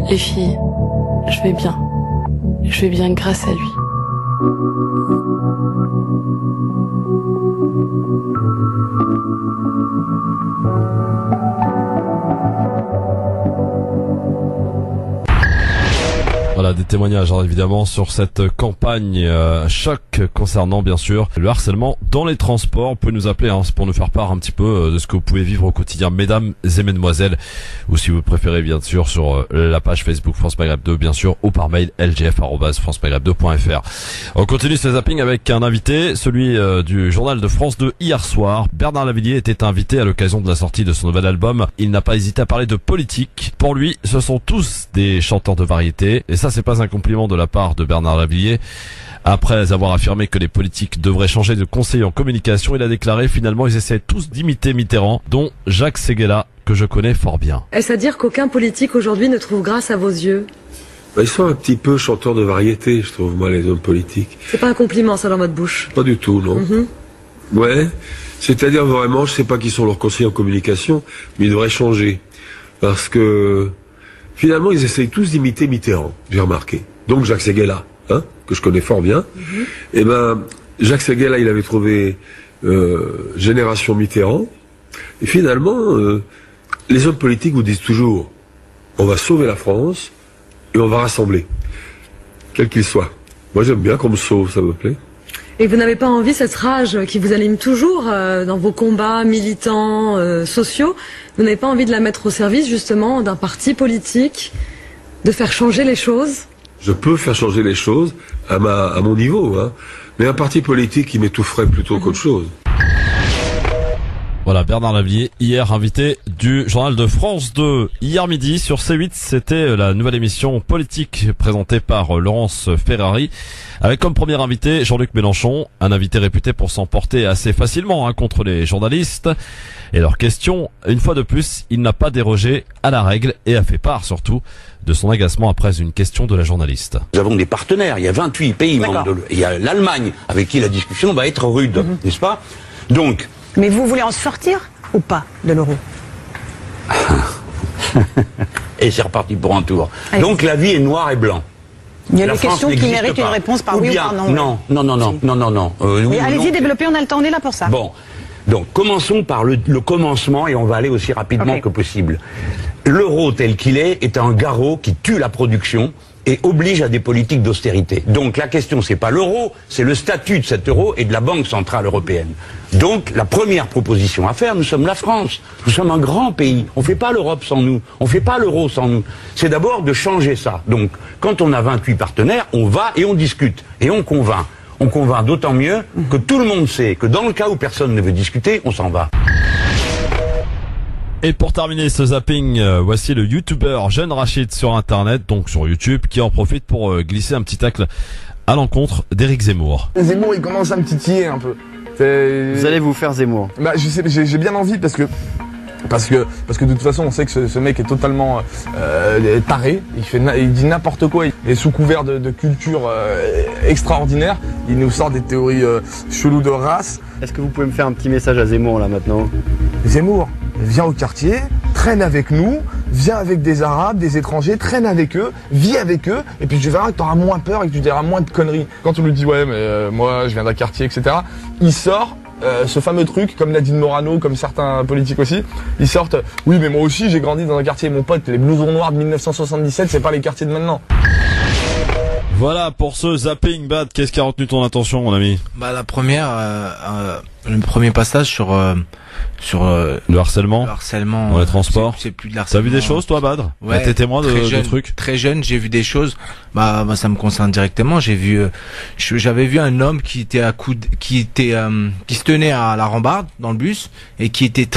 Les filles, je vais bien. Je vais bien grâce à lui. Voilà, des témoignages évidemment sur cette campagne choc concernant bien sûr le harcèlement dans les transports. Vous pouvez nous appeler pour nous faire part un petit peu de ce que vous pouvez vivre au quotidien, mesdames et mesdemoiselles, ou si vous préférez bien sûr sur la page Facebook France Maghreb 2 bien sûr, ou par mail lgf@francemaghreb2.fr. On continue ce zapping avec un invité, celui du journal de France 2 hier soir. Bernard Lavilliers était invité à l'occasion de la sortie de son nouvel album. Il n'a pas hésité à parler de politique. Pour lui, ce sont tous des chanteurs de variété, et ça c'est pas un compliment de la part de Bernard Lavilliers. Après avoir affirmé que les politiques devraient changer de conseiller en communication, il a déclaré finalement ils essaient tous d'imiter Mitterrand, dont Jacques Séguéla, que je connais fort bien. Est-ce à dire qu'aucun politique aujourd'hui ne trouve grâce à vos yeux? Ils sont un petit peu chanteurs de variété, je trouve, moi, les hommes politiques. C'est pas un compliment ça dans votre bouche? Pas du tout, non. Ouais, c'est-à-dire vraiment, je sais pas qui sont leurs conseillers en communication, mais ils devraient changer. Parce que finalement, ils essayent tous d'imiter Mitterrand, j'ai remarqué. Donc Jacques Séguéla, que je connais fort bien. Et ben, Jacques Séguéla, il avait trouvé Génération Mitterrand. Et finalement, les hommes politiques vous disent toujours, on va sauver la France et on va rassembler, quel qu'il soit. Moi, j'aime bien qu'on me sauve, ça me plaît. Et vous n'avez pas envie, cette rage qui vous anime toujours dans vos combats militants, sociaux, vous n'avez pas envie de la mettre au service justement d'un parti politique, de faire changer les choses? Je peux faire changer les choses à mon niveau, mais un parti politique qui m'étoufferait plutôt qu'autre chose. Voilà, Bernard Lavilliers, hier invité du journal de France 2. Hier midi, sur C8, c'était la nouvelle émission politique présentée par Laurence Ferrari, avec comme premier invité Jean-Luc Mélenchon, un invité réputé pour s'emporter assez facilement contre les journalistes. Et leur question, une fois de plus, il n'a pas dérogé à la règle et a fait part surtout de son agacement après une question de la journaliste. Nous avons des partenaires, il y a 28 pays membres de l'Union. Il y a l'Allemagne, avec qui la discussion va être rude, n'est-ce pas? Donc... Mais vous voulez en sortir ou pas de l'euro? Et c'est reparti pour un tour. Allez. Donc la vie est noir et blanc. Il y a des questions qui méritent une réponse par oui ou par non. Non. Oui, allez-y, développez, on a le temps, on est là pour ça. Bon, donc commençons par le commencement et on va aller aussi rapidement que possible. L'euro tel qu'il est un garrot qui tue la production et oblige à des politiques d'austérité. Donc la question, c'est pas l'euro, c'est le statut de cet euro et de la Banque Centrale Européenne. Donc la première proposition à faire, nous sommes la France. Nous sommes un grand pays. On fait pas l'Europe sans nous. On fait pas l'euro sans nous. C'est d'abord de changer ça. Donc quand on a 28 partenaires, on va et on discute. Et on convainc. On convainc d'autant mieux que tout le monde sait que dans le cas où personne ne veut discuter, on s'en va. Et pour terminer ce zapping, voici le youtubeur Jeune Rachid sur internet, donc sur YouTube, qui en profite pour glisser un petit tacle à l'encontre d'Éric Zemmour. Zemmour, il commence à me titiller un peu. Vous allez vous faire Zemmour? Bah, je sais, j'ai bien envie parce que de toute façon on sait que ce mec est totalement taré, il dit n'importe quoi, et sous couvert de culture extraordinaire, il nous sort des théories cheloues de race. Est-ce que vous pouvez me faire un petit message à Zemmour là maintenant? Zemmour, viens au quartier, traîne avec nous, viens avec des Arabes, des étrangers, traîne avec eux, vis avec eux, et puis tu verras que tu auras moins peur et que tu diras moins de conneries. Quand on lui dit ouais mais moi je viens d'un quartier, etc., il sort ce fameux truc, comme Nadine Morano, comme certains politiques aussi, ils sortent oui mais moi aussi j'ai grandi dans un quartier, mon pote, les blousons noirs de 1977, c'est pas les quartiers de maintenant. Voilà pour ce zapping. Bad, qu'est-ce qui a retenu ton attention, mon ami? Bah la première, le premier passage sur le harcèlement. Le harcèlement dans les transports. C'est plus de l'harcèlement. T'as vu des choses, toi, Badr? Ouais. T'es témoin de trucs? Très jeune, j'ai vu des choses. Bah, ça me concerne directement. J'avais vu un homme qui se tenait à la rambarde dans le bus et qui était,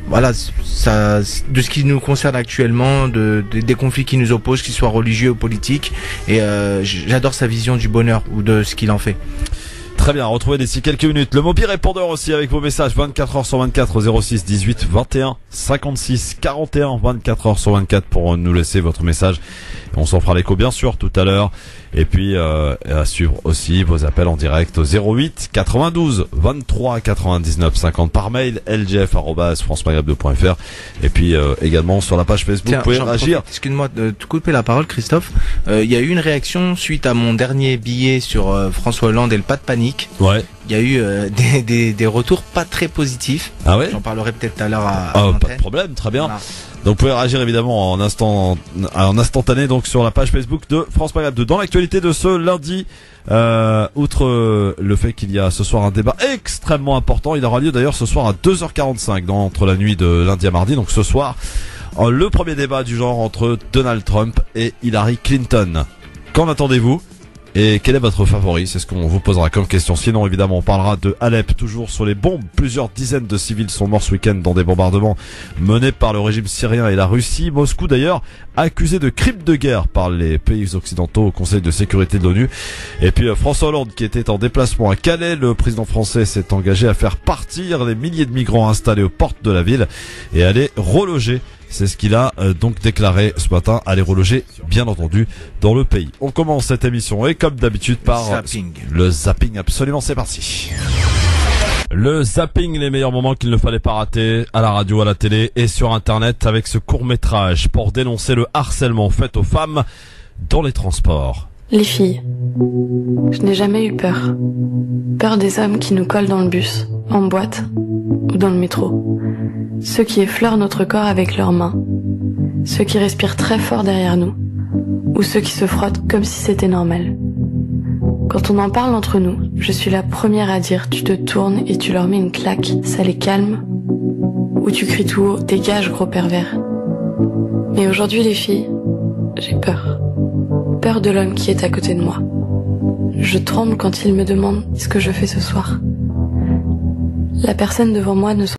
voilà, ça, de ce qui nous concerne actuellement, des conflits qui nous opposent, qu'ils soient religieux ou politiques. Et j'adore sa vision du bonheur ou de ce qu'il en fait. Très bien, retrouvez d'ici quelques minutes le mobile répondeur aussi avec vos messages 24h/24 06 18 21 56 41 24h/24 pour nous laisser votre message. On s'en fera l'écho bien sûr tout à l'heure. Et puis à suivre aussi vos appels en direct au 08 92 23 99 50 par mail lgf@francemaghreb2.fr et puis également sur la page Facebook. Tiens, vous pouvez réagir. Excuse-moi de te couper la parole, Christophe. Il y a eu une réaction suite à mon dernier billet sur François Hollande et le pas de panique. Ouais. Il y a eu des retours pas très positifs. Ah ouais. J'en parlerai peut-être tout à l'heure à pas de problème, très bien. Voilà. Donc vous pouvez réagir évidemment en instantané donc sur la page Facebook de France Maghreb 2. Dans l'actualité de ce lundi, outre le fait qu'il y a ce soir un débat extrêmement important, il aura lieu d'ailleurs ce soir à 2h45 entre la nuit de lundi à mardi. Donc ce soir, le premier débat du genre entre Donald Trump et Hillary Clinton. Qu'en attendez-vous ? Et quel est votre favori? C'est ce qu'on vous posera comme question. Sinon, évidemment, on parlera de Alep, toujours sur les bombes. Plusieurs dizaines de civils sont morts ce week-end dans des bombardements menés par le régime syrien et la Russie. Moscou, d'ailleurs, accusé de crimes de guerre par les pays occidentaux au Conseil de sécurité de l'ONU. Et puis, François Hollande, qui était en déplacement à Calais, le président français s'est engagé à faire partir les milliers de migrants installés aux portes de la ville et à les reloger. C'est ce qu'il a donc déclaré ce matin, à les reloger, bien entendu, dans le pays. On commence cette émission et comme d'habitude par le zapping. Absolument, c'est parti. Le zapping, les meilleurs moments qu'il ne fallait pas rater à la radio, à la télé et sur internet avec ce court-métrage pour dénoncer le harcèlement fait aux femmes dans les transports. Les filles. Je n'ai jamais eu peur. Peur des hommes qui nous collent dans le bus, en boîte ou dans le métro. Ceux qui effleurent notre corps avec leurs mains. Ceux qui respirent très fort derrière nous. Ou ceux qui se frottent comme si c'était normal. Quand on en parle entre nous, je suis la première à dire tu te tournes et tu leur mets une claque, ça les calme. Ou tu cries tout haut, dégage gros pervers. Mais aujourd'hui les filles, j'ai peur. Peur de l'homme qui est à côté de moi. Je tremble quand il me demande ce que je fais ce soir. La personne devant moi ne